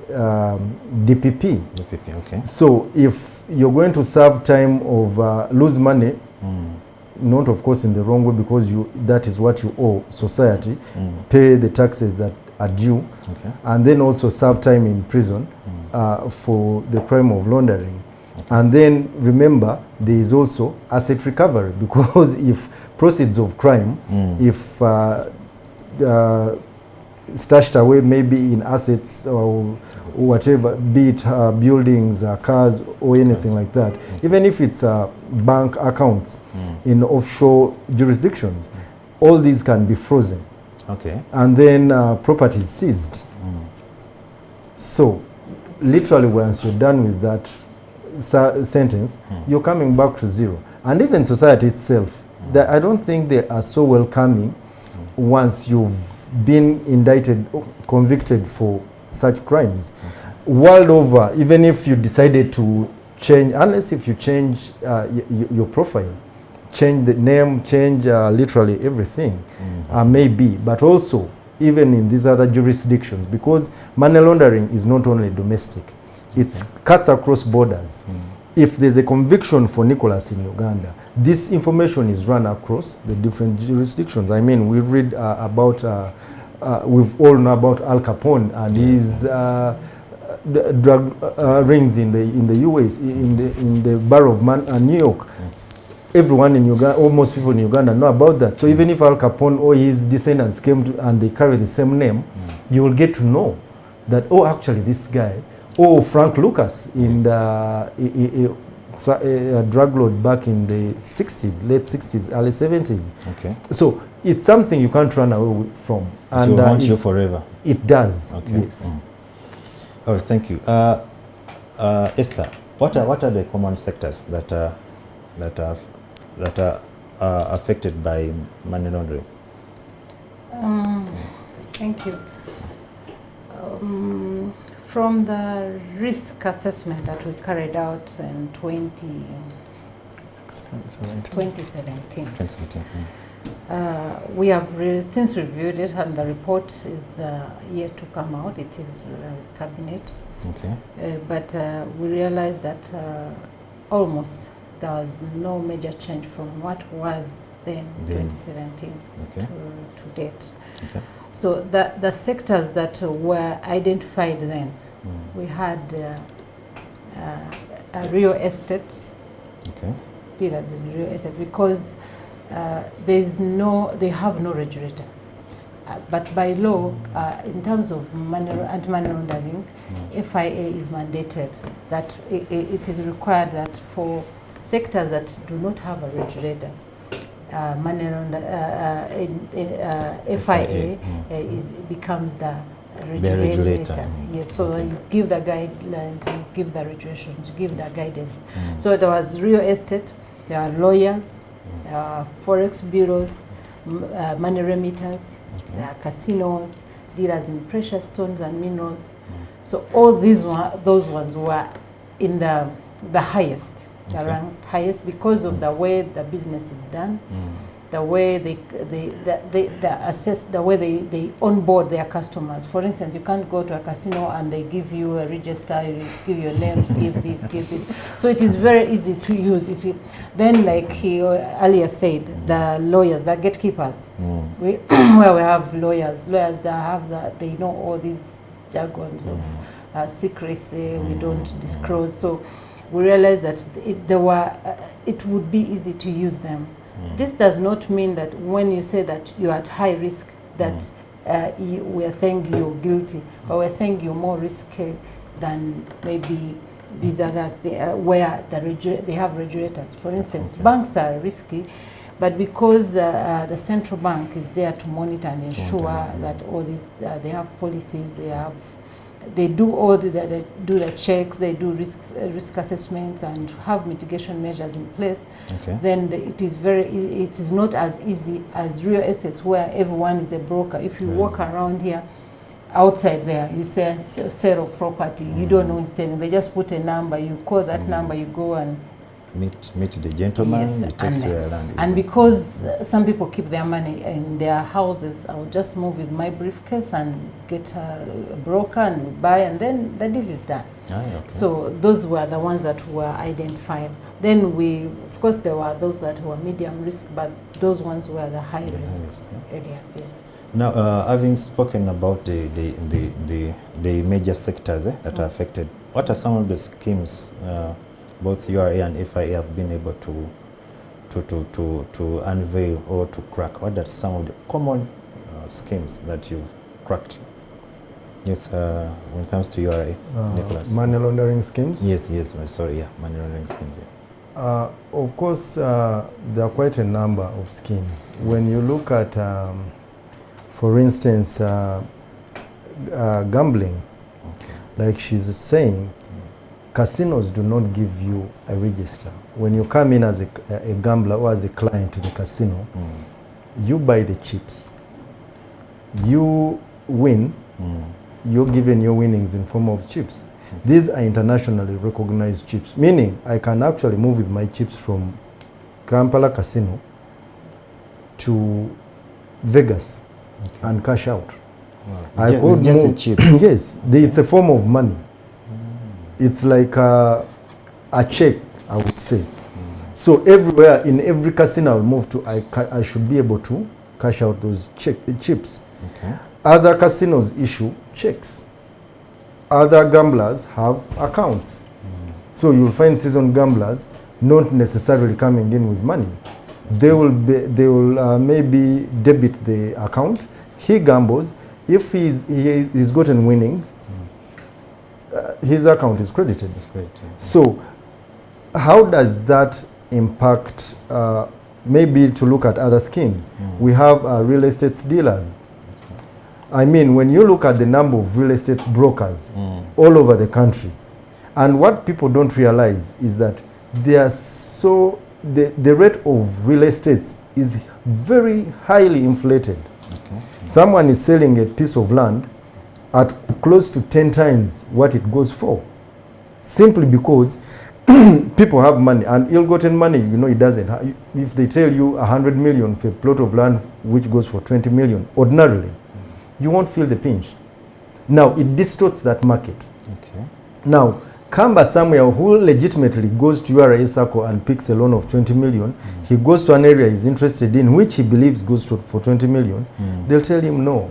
DPP. DPP, okay. So if you're going to serve time of lose money, not of course in the wrong way, because that is what you owe society, pay the taxes that are due, and then also serve time in prison for the crime of laundering. And then remember, there is also asset recovery, because if proceeds of crime, if stashed away maybe in assets or whatever, be it buildings, cars or anything like that, even if it's bank accounts in offshore jurisdictions, all these can be frozen. Okay. And then property is seized. So literally once you're done with that sentence, you're coming back to zero. And even society itself, I don't think they are so welcoming once you've been indicted, convicted for such crimes. World over, even if you decided to change, unless if you change your profile, change the name, change literally everything, maybe, but also even in these other jurisdictions, because money laundering is not only domestic, it cuts across borders. If there's a conviction for Nicholas in Uganda, this information is run across the different jurisdictions. I mean, we read about, we've all know about Al Capone and his drug rings in the US, in the borough of New York. Everyone in Uganda, almost people in Uganda know about that. So even if Al Capone or his descendants came and they carry the same name, you will get to know that, oh, actually this guy, oh, Frank Lucas in the drug lord back in the 60s, late 60s, early 70s. Okay. So it's something you can't run away from. And it will haunt you forever. It does. Okay. Yes. Oh, thank you. Esther, what are the common sectors that are affected by money laundering? Thank you. From the risk assessment that we carried out in 2017, we have since reviewed it, and the report is yet to come out. It is cabinet. Okay. But we realized that almost there was no major change from what was then 2017 to date. Okay. So the sectors that were identified then, we had real estate, dealers in real estate, because they have no regulator. But by law, in terms of anti-money laundering, FIA is mandated that it is required that for sectors that do not have a regulator, FIA becomes the regulator. Yes, so you give the guidelines, you give the regulations, you give the guidance. So there was real estate, there are lawyers, there are forex bureaus, money remitters, there are casinos, dealers in precious stones and minerals. So all those ones were in the highest, the ranked highest, because of the way the business is done, the way they assess, the way they onboard their customers. For instance, you can't go to a casino and they give you a register, you give your names, give this, give this. So it is very easy to use. Then, like he earlier said, the lawyers, the gatekeepers, where we have lawyers that have that, they know all these jargons of secrecy, we don't disclose. So we realized that it would be easy to use them. This does not mean that when you say that you're at high risk, that we are saying you're guilty, but we're saying you're more risky than maybe these other where they have regulators. For instance, banks are risky, but because the central bank is there to monitor and ensure that all these, they have policies, they do all they do the checks, they do risk assessments and have mitigation measures in place. Then it is not as easy as real estates where everyone is a broker. If you walk around here, outside there, you say sale of property, you don't know who's selling. They just put a number, you call that number, you go and meet the gentleman, he takes your land. And because some people keep their money in their houses, I'll just move with my briefcase and get a broker and buy, and then the deal is done. So those were the ones that were identified. Then of course, there were those that were medium risk, but those ones were the high risk areas. Yes. Now, having spoken about the major sectors that are affected, what are some of the schemes both URA and FIA have been able to unveil or to crack? What are some of the common schemes that you've cracked? Yes, when it comes to URA, Nicholas. Money laundering schemes? Yes, sorry, money laundering schemes. Of course, there are quite a number of schemes. When you look at, for instance, gambling, like she's saying, casinos do not give you a register. When you come in as a gambler or as a client to the casino, you buy the chips. You win, you're given your winnings in form of chips. These are internationally recognized chips, meaning I can actually move with my chips from Kampala Casino to Vegas and cash out. I could just a chip. Yes, it's a form of money. It's like a check, I would say. So everywhere, in every casino I'll move to, I should be able to cash out those chips. Other casinos issue checks. Other gamblers have accounts. So you'll find seasoned gamblers not necessarily coming in with money. They will maybe debit the account. He gambles. If he's gotten winnings, his account is credited. So how does that impact, maybe to look at other schemes? We have real estate dealers. I mean, when you look at the number of real estate brokers all over the country, and what people don't realize is that the rate of real estate is very highly inflated. Someone is selling a piece of land at close to 10 times what it goes for, simply because people have money, and ill-gotten money, it doesn't. If they tell you 100 million for a plot of land which goes for 20 million, ordinarily, you won't feel the pinch. Now, it distorts that market. Now, Kamba somewhere who legitimately goes to URA Circle and picks a loan of 20 million, he goes to an area he's interested in, which he believes goes for 20 million, they'll tell him no.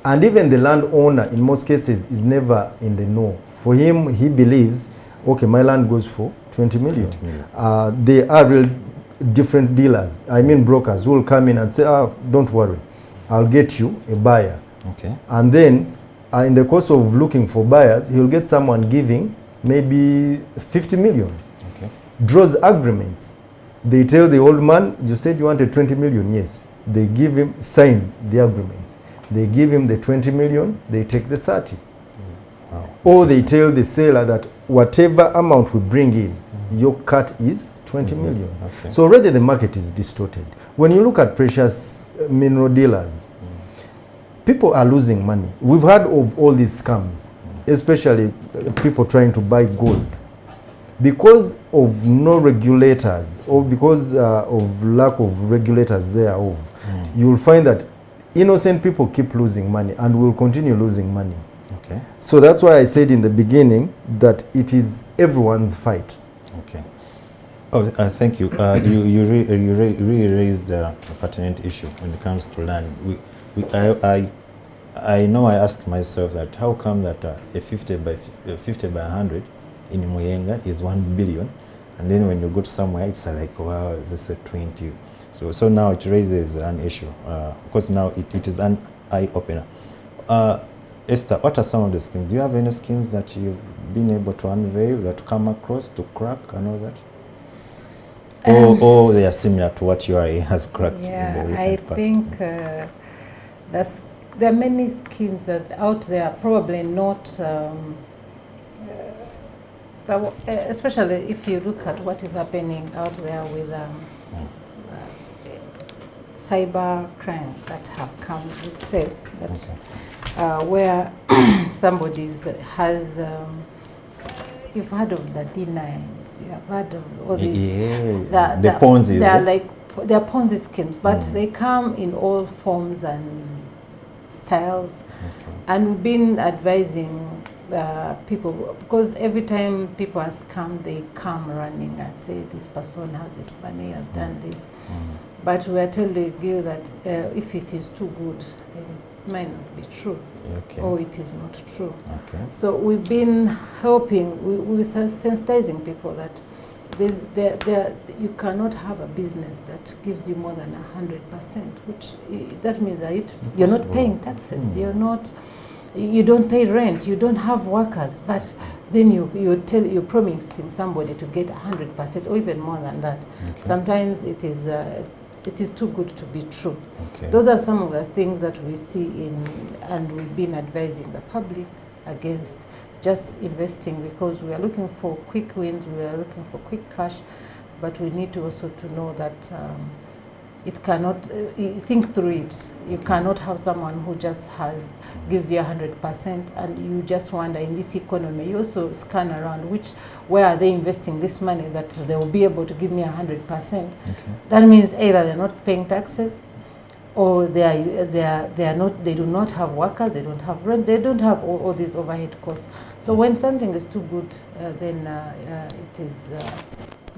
And even the landowner, in most cases, is never in the know. For him, he believes, okay, my land goes for 20 million. They are real different dealers, brokers, who will come in and say, don't worry, I'll get you a buyer. And then, in the course of looking for buyers, he'll get someone giving maybe 50 million. Draws agreements. They tell the old man, you said you wanted 20 million, yes. They give him, sign the agreements. They give him the 20 million, they take the 30. Or they tell the seller that whatever amount we bring in, your cut is 20 million. Okay. So already the market is distorted. When you look at precious mineral dealers, people are losing money. We've heard of all these scams, especially people trying to buy gold. Because of no regulators, or because of lack of regulators thereof, you'll find that innocent people keep losing money and will continue losing money. Okay. So that's why I said in the beginning that it is everyone's fight. Okay. Oh, thank you. You really raised a pertinent issue when it comes to land. I know I ask myself that how come that a 50 by 100 in Muyenga is 1 billion, and then when you go to somewhere it's like, wow, this is a 20. So now it raises an issue because now it is an eye opener. Esther, what are some of the schemes? Do you have any schemes that you've been able to unveil, that come across to crack and all that? Or they are similar to what URA has cracked in the recent past? I think there are many schemes that out there, probably not, especially if you look at what is happening out there with cyber crime that have come in place, that where somebody has, you've heard of the D9s, you have heard of all these, the Ponzi. They're Ponzi schemes, but they come in all forms and styles, and we've been advising people, because every time people are scammed, they come running and say this person has this money, has done this. But we are telling you that if it is too good, then it might not be true, or it is not true. So we've been helping, we're sensitizing people that you cannot have a business that gives you more than 100%, which that means that you're not paying taxes, you don't pay rent, you don't have workers, but then you're promising somebody to get 100% or even more than that. Sometimes it is too good to be true. Those are some of the things that we see and we've been advising the public against just investing, because we are looking for quick wins, we are looking for quick cash, but we need to also to know that it cannot, think through it. You cannot have someone who just gives you 100%, and you just wonder in this economy, you also scan around where are they investing this money that they will be able to give me 100%. That means either they're not paying taxes, or they do not have workers, they don't have rent, they don't have all these overhead costs. So when something is too good, then it is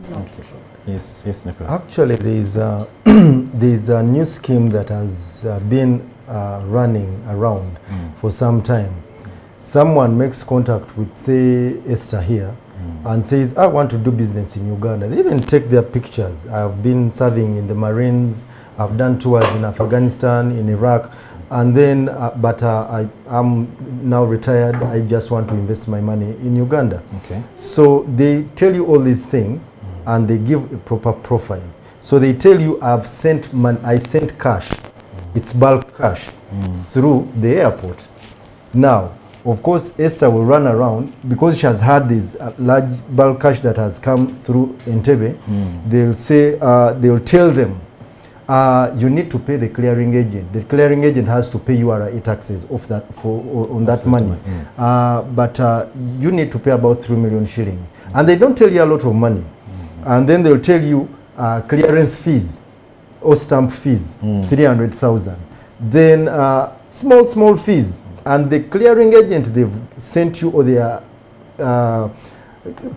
not true. Yes, Nicholas. Actually, there's a new scheme that has been running around for some time. Someone makes contact with, say, Esther here, and says, I want to do business in Uganda. They even take their pictures. I've been serving in the Marines, I've done tours in Afghanistan, in Iraq, and then, I'm now retired, I just want to invest my money in Uganda. So they tell you all these things, and they give a proper profile. So they tell you, I sent cash, it's bulk cash, through the airport. Now, of course, Esther will run around, because she has had this large bulk cash that has come through Entebbe. They'll say, they'll tell them, you need to pay the clearing agent. The clearing agent has to pay URA taxes on that money. But you need to pay about 3 million shillings. And they don't tell you a lot of money. And then they'll tell you clearance fees or stamp fees, 300,000. Then small fees. And the clearing agent they've sent you, or they are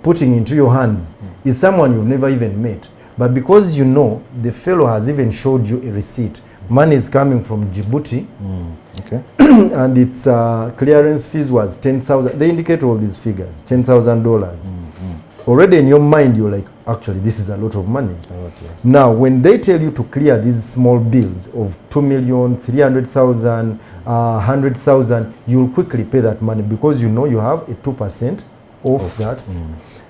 putting into your hands, is someone you've never even met. But because you know, the fellow has even showed you a receipt. Money is coming from Djibouti, and its clearance fees was 10,000. They indicate all these figures, $10,000. Already in your mind, you're like, actually, this is a lot of money. Now, when they tell you to clear these small bills of 2 million, 300,000, 100,000, you'll quickly pay that money, because you know you have a 2% of that.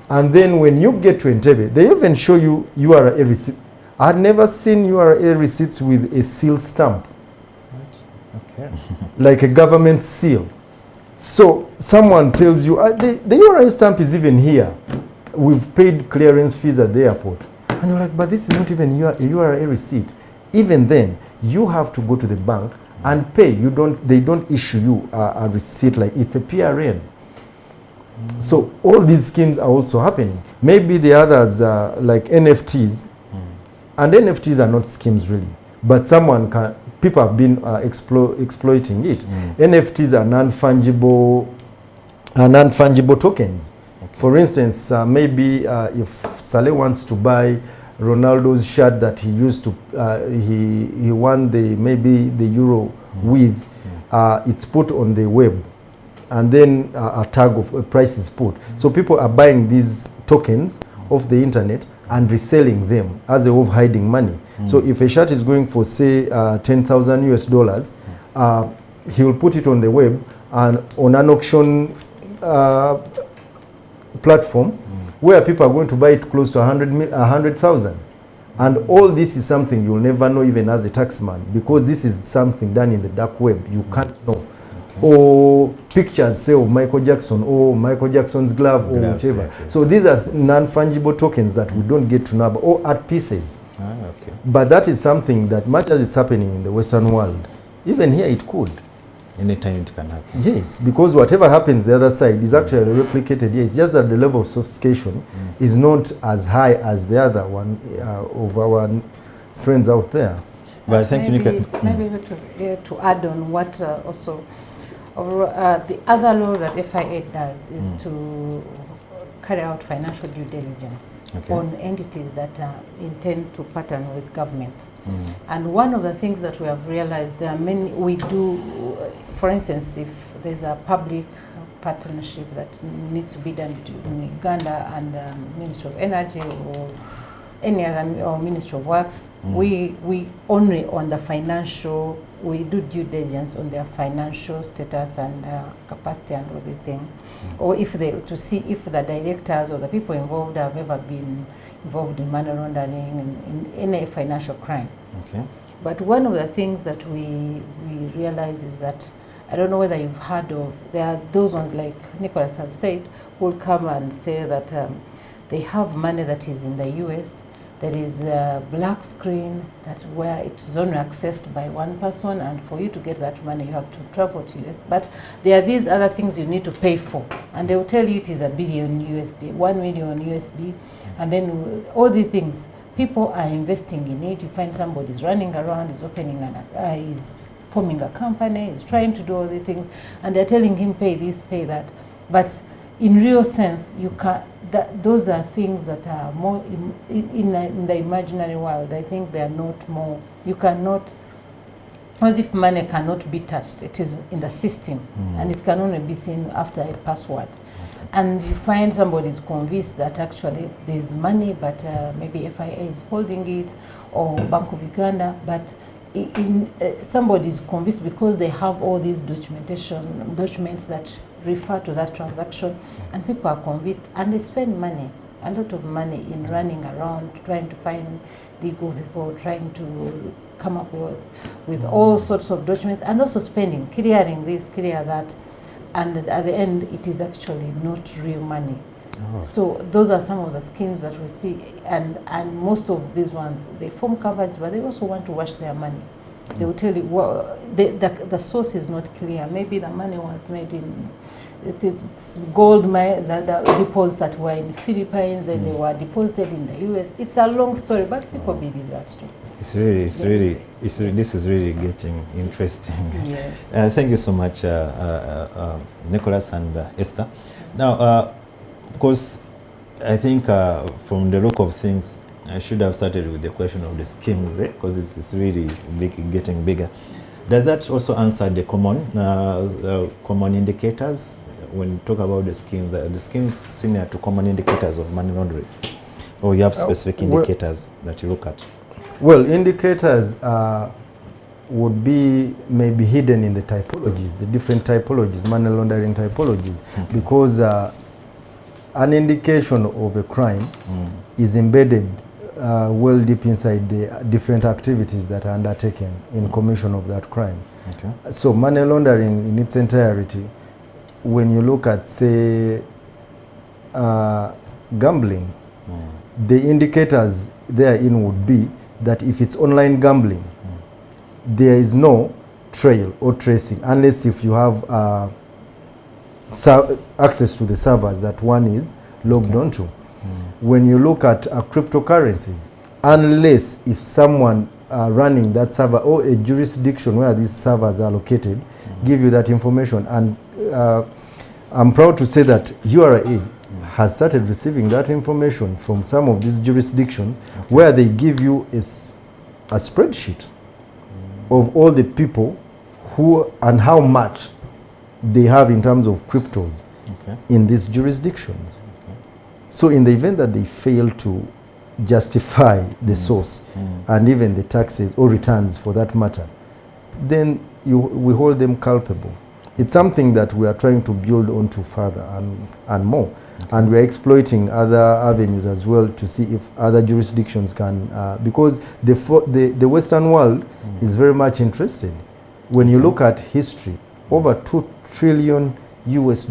And then when you get to Entebbe, they even show you URA receipt. I've never seen URA receipts with a seal stamp. Like a government seal. So someone tells you, the URA stamp is even here. We've paid clearance fees at the airport. And you're like, but this is not even your URA receipt. Even then, you have to go to the bank and pay. They don't issue you a receipt like it's a PRN. So all these schemes are also happening. Maybe the others are like NFTs, and NFTs are not schemes really, but people have been exploiting it. NFTs are non-fungible tokens. Okay. For instance, maybe if Saleh wants to buy Ronaldo's shirt that he used to, he won maybe the Euro with, it's put on the web, and then a tag of a price is put. So people are buying these tokens off the internet and reselling them as a way of hiding money. So if a shirt is going for say $10,000 US, he will put it on the web and on an auction platform where people are going to buy it close to 100,000. And all this is something you'll never know even as a taxman, because this is something done in the dark web. You can't know. Or pictures, say, of Michael Jackson, or Michael Jackson's glove, or whatever. Yes, yes. So these are non-fungible tokens that we don't get to know about, or art pieces. Okay. But that is something that, much as it's happening in the Western world, even here it could. Anytime it can happen. Yes, because whatever happens the other side is actually replicated here. It's just that the level of sophistication is not as high as the other one of our friends out there. But I think maybe to add on what also the other law that FIA does is to carry out financial due diligence on entities that intend to partner with government. And one of the things that we have realized, there are many, we do, for instance, if there's a public partnership that needs to be done in Uganda and Ministry of Energy or any other, or Ministry of Works, we only on the financial, we do due diligence on their financial status and capacity and all the things, or if to see if the directors or the people involved have ever been involved in money laundering and in any financial crime. Okay. But one of the things that we realize is that, I don't know whether you've heard of, there are those ones like Nicholas has said, who will come and say that they have money that is in the US. There is a black screen that where it's only accessed by one person, and for you to get that money, you have to travel to US. But there are these other things you need to pay for, and they will tell you it is $1 billion USD, 1 million USD, and then all these things. People are investing in it. You find somebody's running around, is opening is forming a company, is trying to do all these things, and they're telling him pay this, pay that. But in real sense, you can't. Those are things that are more in the imaginary world. I think they are not more. You cannot, as if money cannot be touched. It is in the system, and it can only be seen after a password. And you find somebody is convinced that actually there is money, but maybe FIA is holding it, or Bank of Uganda, but somebody is convinced because they have all these documents that refer to that transaction, and people are convinced, and they spend money, a lot of money, in running around trying to find legal people, trying to come up with all sorts of documents, and also spending, clearing this, clear that, and at the end it is actually not real money. So those are some of the schemes that we see, and most of these ones, they form companies, but they also want to wash their money. They will tell you, well, the source is not clear. Maybe the money was made in it's gold, the deposits that were in the Philippines, then they were deposited in the US. It's a long story, but people believe that too. This is really getting interesting. Yes. Thank you so much, Nicholas and Esther. Now, of course, I think from the look of things, I should have started with the question of the schemes, because it's really getting bigger. Does that also answer the common indicators when you talk about the schemes similar to common indicators of money laundering, or you have specific indicators that you look at? Well, indicators would be maybe hidden in the typologies, the different typologies, money laundering typologies, because an indication of a crime is embedded well deep inside the different activities that are undertaken in commission of that crime. Okay. So money laundering in its entirety, when you look at, say, gambling, the indicators therein would be that if it's online gambling, there is no trail or tracing unless if you have access to the servers that one is logged onto. When you look at cryptocurrencies, unless if someone running that server or a jurisdiction where these servers are located give you that information, and I'm proud to say that URA has started receiving that information from some of these jurisdictions where they give you a spreadsheet of all the people who and how much they have in terms of cryptos in these jurisdictions. So in the event that they fail to justify the source and even the taxes or returns for that matter, then we hold them culpable. It's something that we are trying to build onto further and more. And we're exploiting other avenues as well to see if other jurisdictions can, because the Western world is very much interested. When you look at history, over $2 trillion US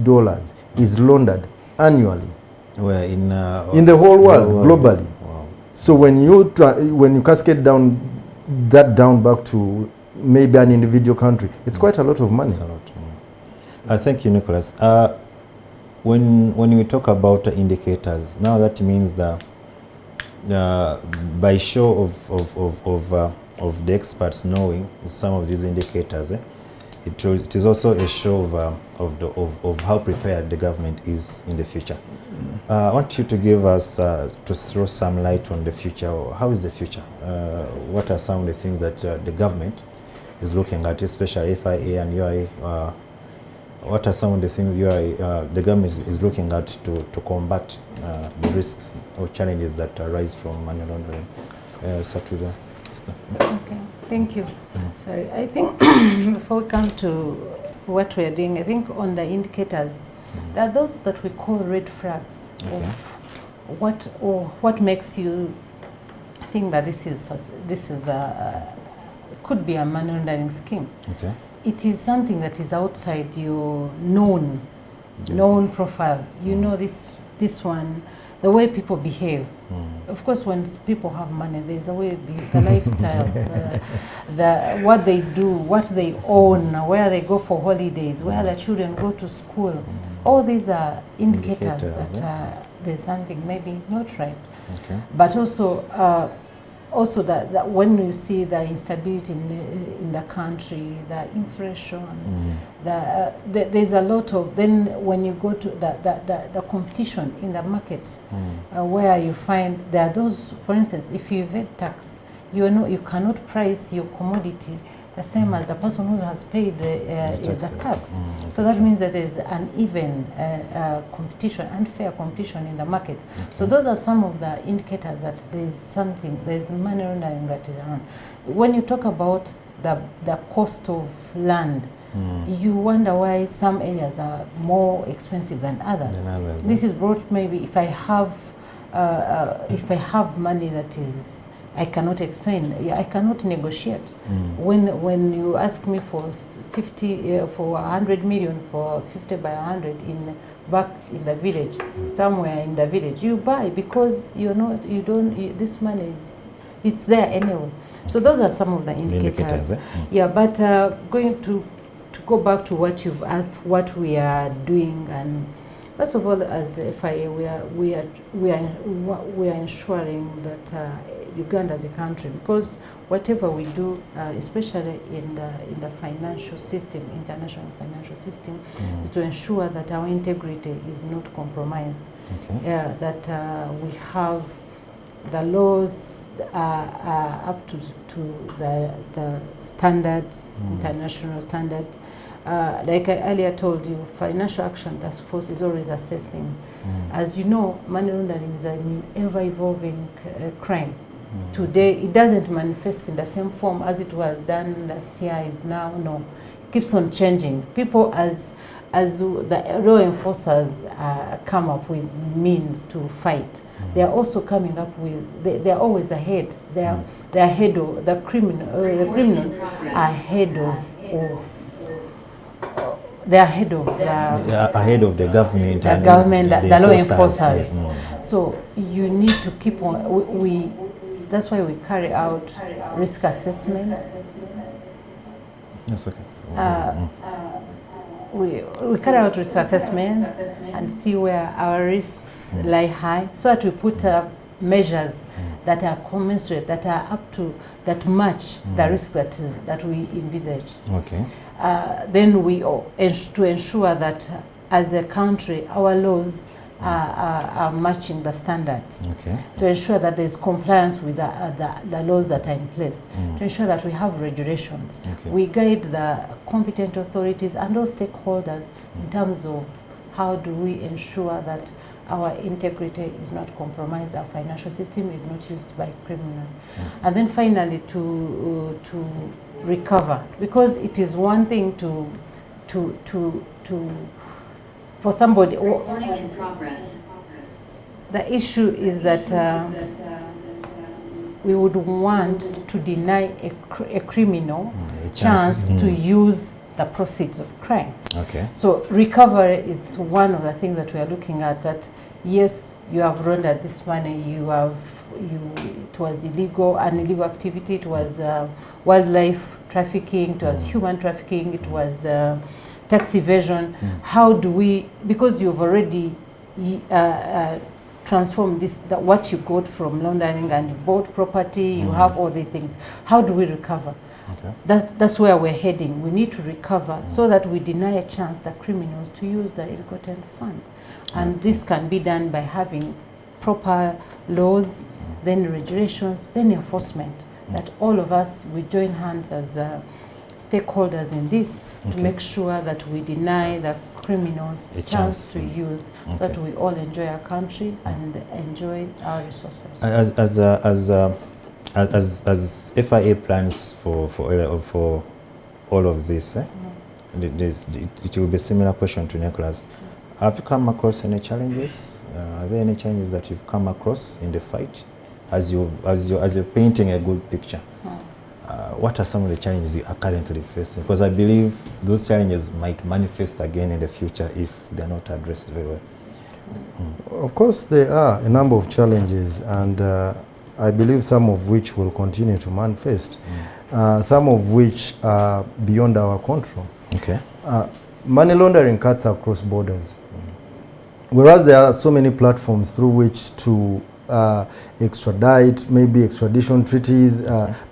is laundered annually. Where in the whole world, globally. Wow. So when you cascade that down back to maybe an individual country, it's quite a lot of money. It's a lot. Thank you, Nicholas. When we talk about indicators, now that means that by show of the experts knowing some of these indicators, it is also a show of how prepared the government is in the future. I want you to give us, to throw some light on the future. How is the future? What are some of the things that the government is looking at, especially FIA and URA? What are some of the things the government is looking at to combat the risks or challenges that arise from money laundering? Start with Okay, thank you. Sorry, I think before we come to what we are doing, I think on the indicators, there are those that we call red flags of what makes you think that this is it could be a money laundering scheme. Okay. It is something that is outside your known profile. You know this one, the way people behave. Of course, when people have money, there's a way, the lifestyle, what they do, what they own, where they go for holidays, where their children go to school. All these are indicators that there's something maybe not right. Okay. But also that when you see the instability in the country, the inflation, there's a lot of, then when you go to the competition in the markets, where you find there are those, for instance, if you evade tax, you cannot price your commodity the same as the person who has paid the tax. So that means that there's uneven competition, unfair competition in the market. So those are some of the indicators that there's money laundering that is around. When you talk about the cost of land, you wonder why some areas are more expensive than others. This is brought maybe if I have money that is I cannot explain. I cannot negotiate. When you ask me for 100 million for 50 by 100 back in the village, somewhere in the village, you buy because this money it's there anyway. So those are some of the indicators. Yeah, but going to go back to what you've asked, what we are doing, and first of all, as the FIA, we are ensuring that Uganda as a country, because whatever we do, especially in the financial system, international financial system, is to ensure that our integrity is not compromised. That we have the laws up to the standards, international standards. Like I earlier told you, Financial Action Task Force is always assessing. As you know, money laundering is an ever-evolving crime. Today, it doesn't manifest in the same form as it was done last year, is now, no. It keeps on changing. People, as the law enforcers come up with means to fight, they are also coming up with, they are always ahead. They are ahead of, the criminals are ahead of they are ahead of the government, the law enforcers. So you need to keep on. that's why we carry out risk assessment. Yes, okay. We carry out risk assessment and see where our risks lie high, so that we put up measures that are commensurate, that are up to, that match the risk that we envisage. Okay. Then to ensure that as a country, our laws are matching the standards. Okay. To ensure that there is compliance with the laws that are in place. To ensure that we have regulations. Okay. We guide the competent authorities and all stakeholders in terms of how do we ensure that our integrity is not compromised, our financial system is not used by criminals. And then finally to recover, because it is one thing for somebody. In progress. The issue is that we would want to deny a criminal a chance to use the proceeds of crime. Okay. So recovery is one of the things that we are looking at. That yes, you have laundered this money. It was illegal, an illegal activity. It was wildlife trafficking. It was human trafficking. It was tax evasion. How do we? Because you've already transformed what you got from laundering, and you bought property. You have all the things. How do we recover? Okay. That's where we're heading. We need to recover so that we deny a chance the criminals to use the ill-gotten funds. And this can be done by having proper laws, then regulations, then enforcement. That all of us, we join hands as stakeholders in this to make sure that we deny the criminals a chance to use, so that we all enjoy our country and enjoy our resources. As FIA plans for all of this, it will be a similar question to Nicholas. Have you come across any challenges? Are there any challenges that you've come across in the fight as you're painting a good picture? What are some of the challenges you are currently facing? Because I believe those challenges might manifest again in the future if they're not addressed very well. Of course, there are a number of challenges, and I believe some of which will continue to manifest, some of which are beyond our control. Okay. Money laundering cuts across borders, whereas there are so many platforms through which to extradite, maybe extradition treaties,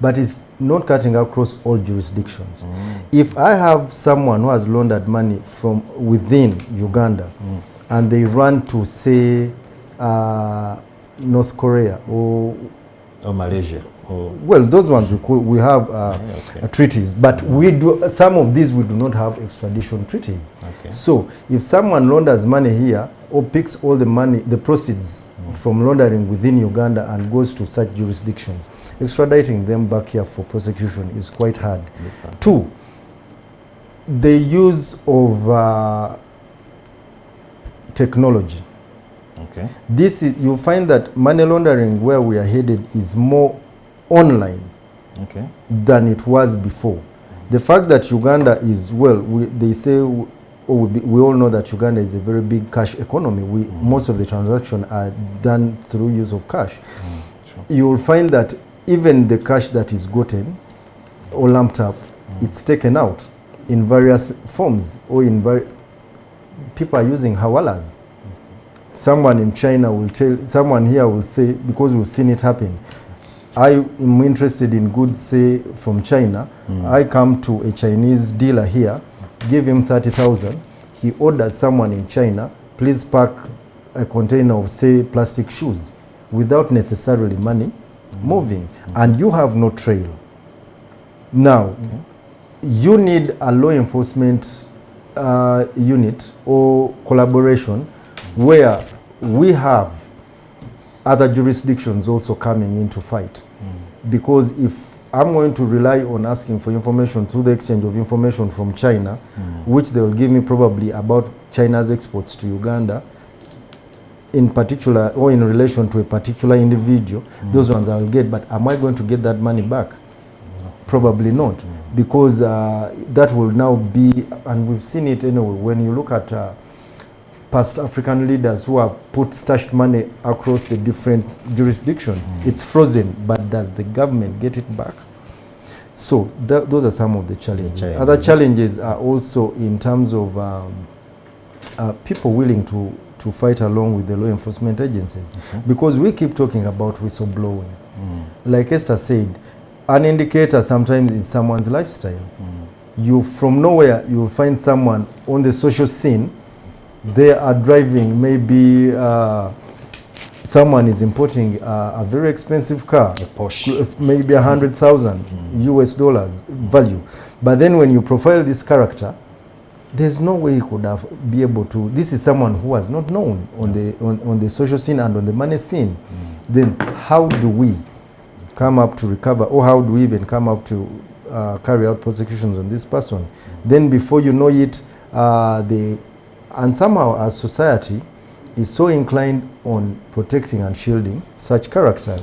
but it's not cutting across all jurisdictions. If I have someone who has laundered money from within Uganda and they run to, say, North Korea or Malaysia. Well, those ones we have treaties, but some of these we do not have extradition treaties. Okay. So if someone launders money here or picks all the money, the proceeds from laundering within Uganda and goes to such jurisdictions, extraditing them back here for prosecution is quite hard. Okay. Two, the use of technology. Okay. You'll find that money laundering where we are headed is more online than it was before. The fact that Uganda is, they say, we all know that Uganda is a very big cash economy. Most of the transactions are done through use of cash. Sure. You will find that even the cash that is gotten or lumped up, it's taken out in various forms, or people are using hawalas. Someone in China will someone here will say, because we've seen it happen, I am interested in goods, say, from China. I come to a Chinese dealer here, give him 30,000. He orders someone in China, please pack a container of, say, plastic shoes, without necessarily money moving. And you have no trail. Now, you need a law enforcement unit or collaboration where we have other jurisdictions also coming into fight. Because if I'm going to rely on asking for information through the exchange of information from China, which they will give me probably about China's exports to Uganda, in particular, or in relation to a particular individual, those ones I will get. But am I going to get that money back? No. Probably not. Because that will now be, and we've seen it anyway, when you look at past African leaders who have put stashed money across the different jurisdictions. It's frozen, but does the government get it back? So those are some of the challenges. Other challenges are also in terms of people willing to fight along with the law enforcement agencies. Because we keep talking about whistleblowing. Like Esther said, an indicator sometimes is someone's lifestyle. You, from nowhere, you will find someone on the social scene. They are driving, maybe someone is importing a very expensive car, a Porsche, maybe $100,000 US dollars value. But then when you profile this character, there's no way he could have be able to. This is someone who was not known on the social scene and on the money scene. Then how do we come up to recover, or how do we even come up to carry out prosecutions on this person? Then before you know it, and somehow our society is so inclined on protecting and shielding such characters.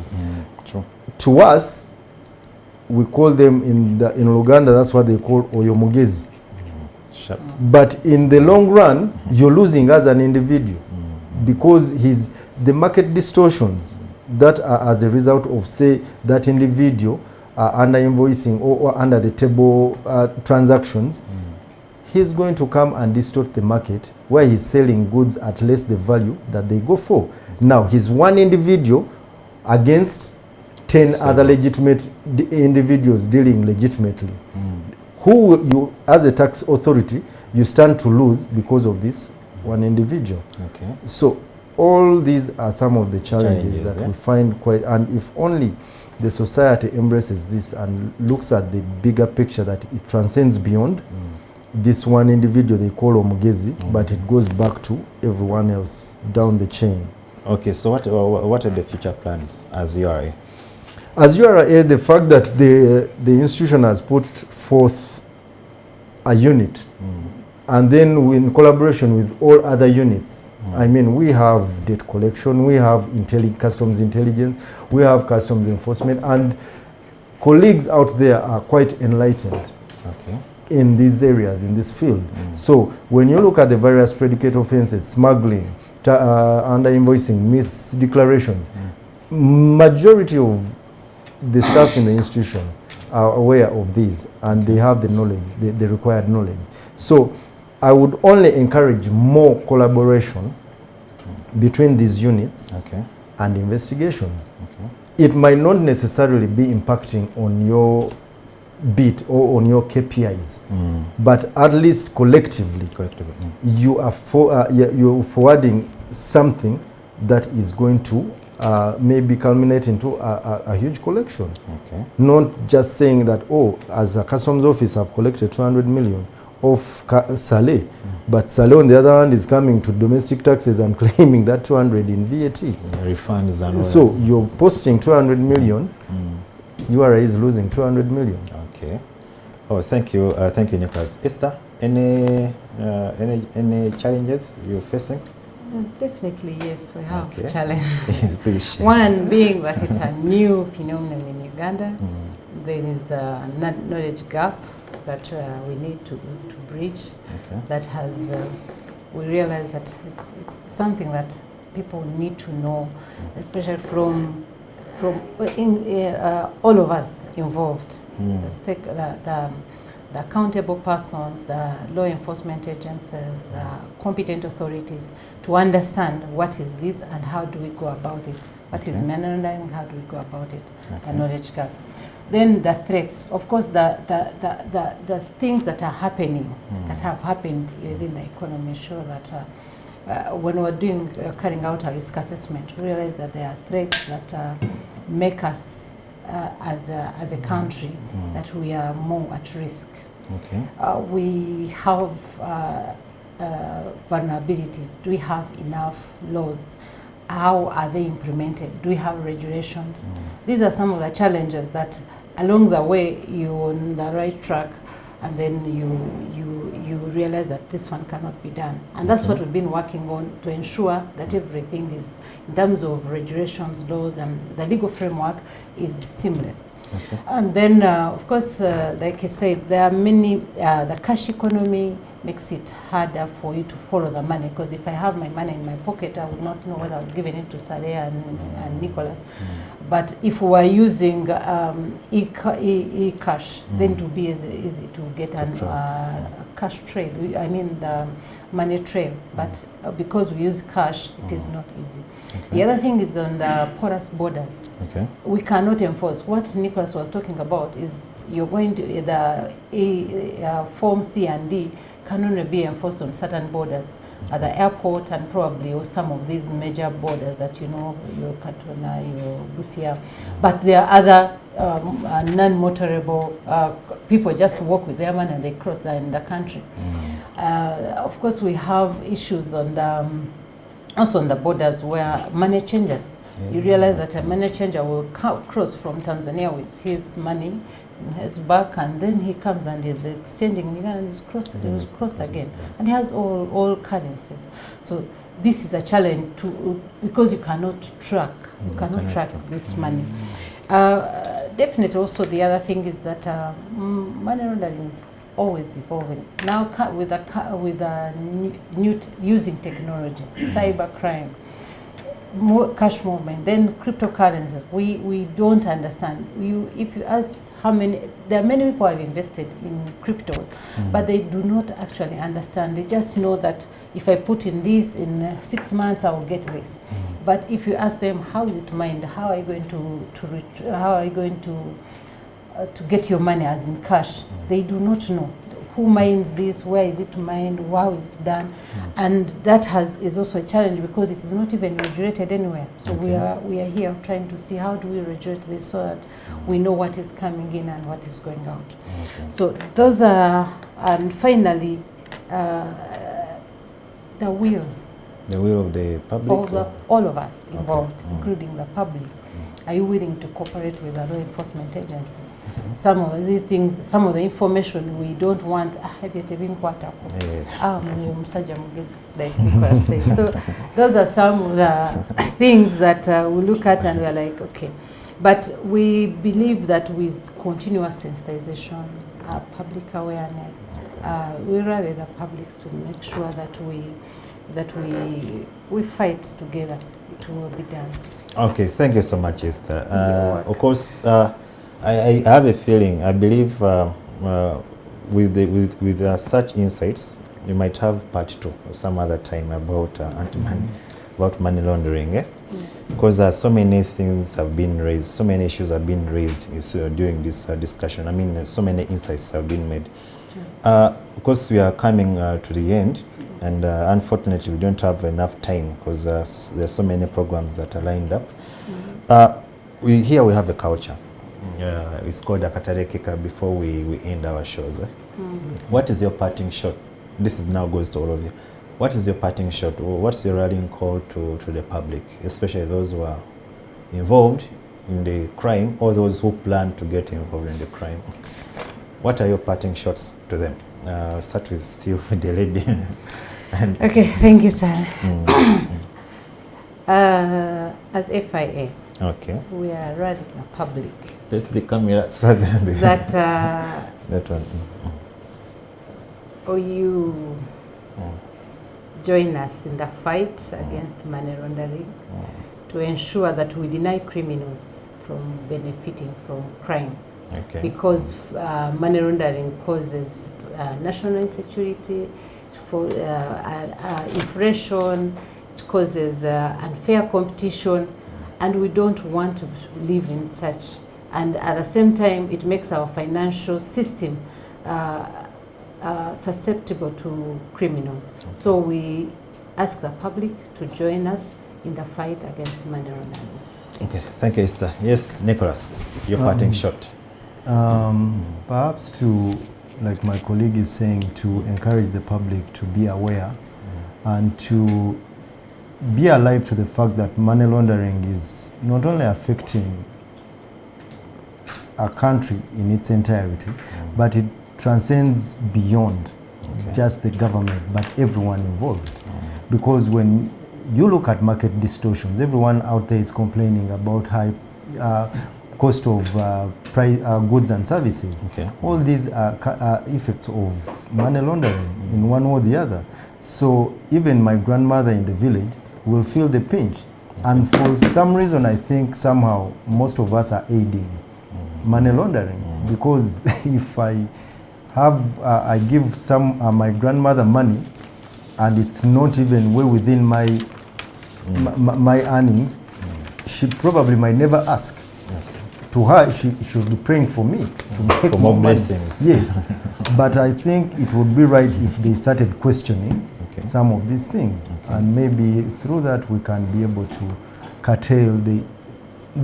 True. To us, we call them in Uganda, that's what they call oyomugezi. But in the long run, you're losing as an individual because the market distortions that are as a result of, say, that individual under invoicing or under the table transactions, he's going to come and distort the market where he's selling goods at less the value that they go for. Now, he's one individual against 10 other legitimate individuals dealing legitimately. Who you, as a tax authority, you stand to lose because of this one individual. Okay. So all these are some of the challenges that we find quite, and if only the society embraces this and looks at the bigger picture, that it transcends beyond this one individual they call Omugezi, but it goes back to everyone else down the chain. Okay, so what are the future plans as URA? As URA, the fact that the institution has put forth a unit, and then in collaboration with all other units, I mean, we have debt collection, we have customs intelligence, we have customs enforcement, and colleagues out there are quite enlightened in these areas, in this field. So when you look at the various predicate offenses, smuggling, under invoicing, misdeclarations, majority of the staff in the institution are aware of these, and they have the knowledge, the required knowledge. So I would only encourage more collaboration between these units and investigations. It might not necessarily be impacting on your beat or on your KPIs, but at least collectively, you are you're forwarding something that is going to maybe culminate into a huge collection. Not just saying that, oh, as a customs office, I've collected 200 million of Saleh, but Saleh on the other hand is coming to domestic taxes and claiming that 200 in VAT. Refunds and all. So you're posting 200 million, URA is losing 200 million. Okay. Oh, thank you, Nicholas. Esther, any challenges you're facing? Definitely, yes, we have challenges. One being that it's a new phenomenon in Uganda. There is a knowledge gap that we need to bridge. That has, we realize that it's something that people need to know, especially from all of us involved. The accountable persons, the law enforcement agencies, the competent authorities, to understand what is this and how do we go about it. What is money laundering, how do we go about it, the knowledge gap. Then the threats, of course, the things that are happening, that have happened within the economy show that when we're carrying out a risk assessment, we realize that there are threats that make us as a country that we are more at risk. We have vulnerabilities. Do we have enough laws? How are they implemented? Do we have regulations? These are some of the challenges that along the way you're on the right track, and then you realize that this one cannot be done. And that's what we've been working on, to ensure that everything is, in terms of regulations, laws, and the legal framework, is seamless. And then, of course, like I said, there are many, the cash economy, makes it harder for you to follow the money, because if I have my money in my pocket, I would not know whether I've given it to Saleh and Nicholas. But if we are using e-cash, then it will be easy to get a cash trail. I mean the money trail. But because we use cash, it is not easy. Okay. The other thing is on the porous borders. Okay. We cannot enforce. What Nicholas was talking about is you're going to the Form C and D can only be enforced on certain borders, at the airport and probably or some of these major borders that you know, your Katuna, your Busia. But there are other non-motorable people just walk with their money and they cross in the country. Of course, we have issues on the also on the borders where money changes. You realize that a money changer will cross from Tanzania with his money, heads back, and then he comes and is exchanging Uganda and he's cross again. And he has all currencies. So this is a challenge because you cannot track. You cannot track this money. Definitely also the other thing is that money laundering is always evolving. Now with using technology, cyber crime, more cash movement, then cryptocurrency. We don't understand. If you ask how many, there are many people who have invested in crypto, but they do not actually understand. They just know that if I put in this in 6 months, I will get this. But if you ask them how is it mined, how are you going to get your money as in cash, they do not know. Who mines this? Where is it mined? How is it done? And that is also a challenge because it is not even regulated anywhere. So we are here trying to see how do we regulate this so that we know what is coming in and what is going out. So those are, and finally, the will. The will of the public? All of us involved, including the public. Are you willing to cooperate with the law enforcement agencies? Some of these things, some of the information we don't want, like Nicholas said. So those are some of the things that we look at and we're like, okay. But we believe that with continuous sensitization, public awareness, we rally the public to make sure that we fight together. It will be done. Okay, thank you so much, Esther. Of course, I have a feeling, I believe with such insights, you might have part 2 some other time about anti-money, about money laundering. Yes. Because so many things have been raised, so many issues have been raised during this discussion. I mean, so many insights have been made. Of course, we are coming to the end. And unfortunately, we don't have enough time because there's so many programs that are lined up. Here we have a culture. It's called a Katarekeka before we end our shows. What is your parting shot? This is now goes to all of you. What is your parting shot? What's your rallying call to the public, especially those who are involved in the crime or those who plan to get involved in the crime? What are your parting shots to them? Start with Steve, the lady. Okay, thank you, sir. As FIA, we are rallying the public. First the camera, that that one. You join us in the fight against money laundering to ensure that we deny criminals from benefiting from crime. Because money laundering causes national insecurity, inflation, it causes unfair competition, and we don't want to live in such. And at the same time, it makes our financial system susceptible to criminals. So we ask the public to join us in the fight against money laundering. Okay, thank you, Esther. Yes, Nicholas, your parting shot. Perhaps to, like my colleague is saying, to encourage the public to be aware and to be alive to the fact that money laundering is not only affecting a country in its entirety, but it transcends beyond just the government, but everyone involved. Because when you look at market distortions, everyone out there is complaining about high cost of goods and services. Okay. All these are effects of money laundering in one or the other. So even my grandmother in the village will feel the pinch. And for some reason, I think somehow most of us are aiding money laundering, because if I give my grandmother money and it's not even well within my earnings, she probably might never ask. To her, she should be praying for me to make for more blessings. Yes, but I think it would be right if they started questioning some of these things, and maybe through that we can be able to curtail the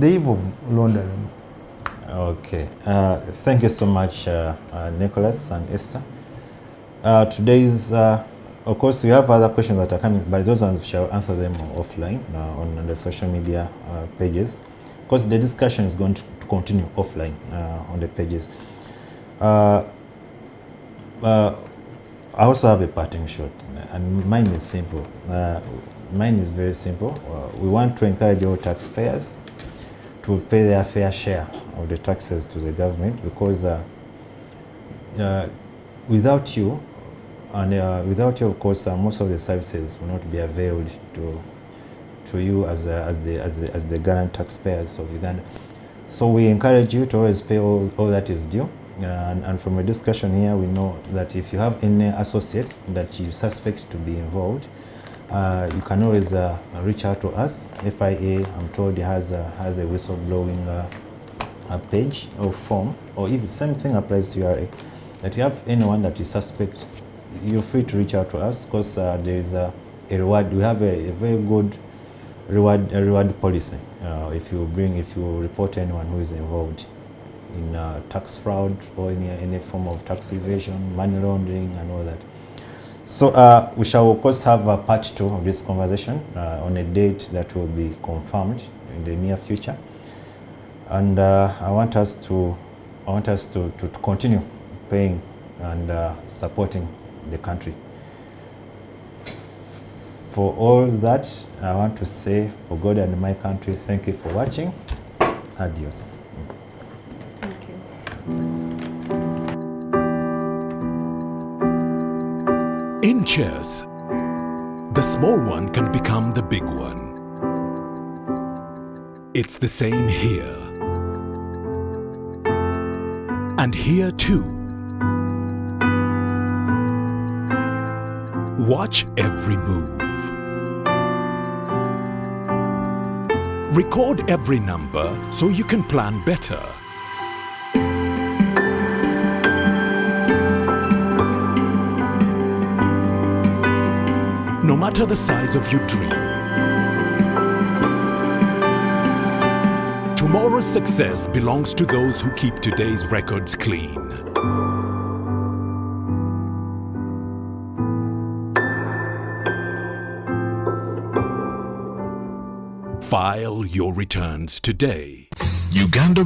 evil of laundering. Okay, thank you so much, Nicholas and Esther. Today's, of course, we have other questions that are coming, but those ones shall answer them offline on the social media pages. Of course, the discussion is going to continue offline on the pages. I also have a parting shot, and mine is simple. Mine is very simple. We want to encourage all taxpayers to pay their fair share of the taxes to the government, because without you, of course, most of the services will not be availed to you as the Ghanaian taxpayers of Uganda. So we encourage you to always pay all that is due. And from a discussion here, we know that if you have any associates that you suspect to be involved, you can always reach out to us. FIA, I'm told, has a whistleblowing page or form, or even same thing applies to URA. That you have anyone that you suspect, you're free to reach out to us, because there is a reward. We have a very good reward policy. If you report anyone who is involved in tax fraud or any form of tax evasion, money laundering, and all that. So we shall of course have a part 2 of this conversation on a date that will be confirmed in the near future, and I want us to continue paying and supporting the country. For all that, I want to say, for God and my country, thank you for watching. Adios. Thank you. In chess, the small one can become the big one. It's the same here. And here too. Watch every move. Record every number so you can plan better. No matter the size of your dream, tomorrow's success belongs to those who keep today's records clean. File your returns today. Uganda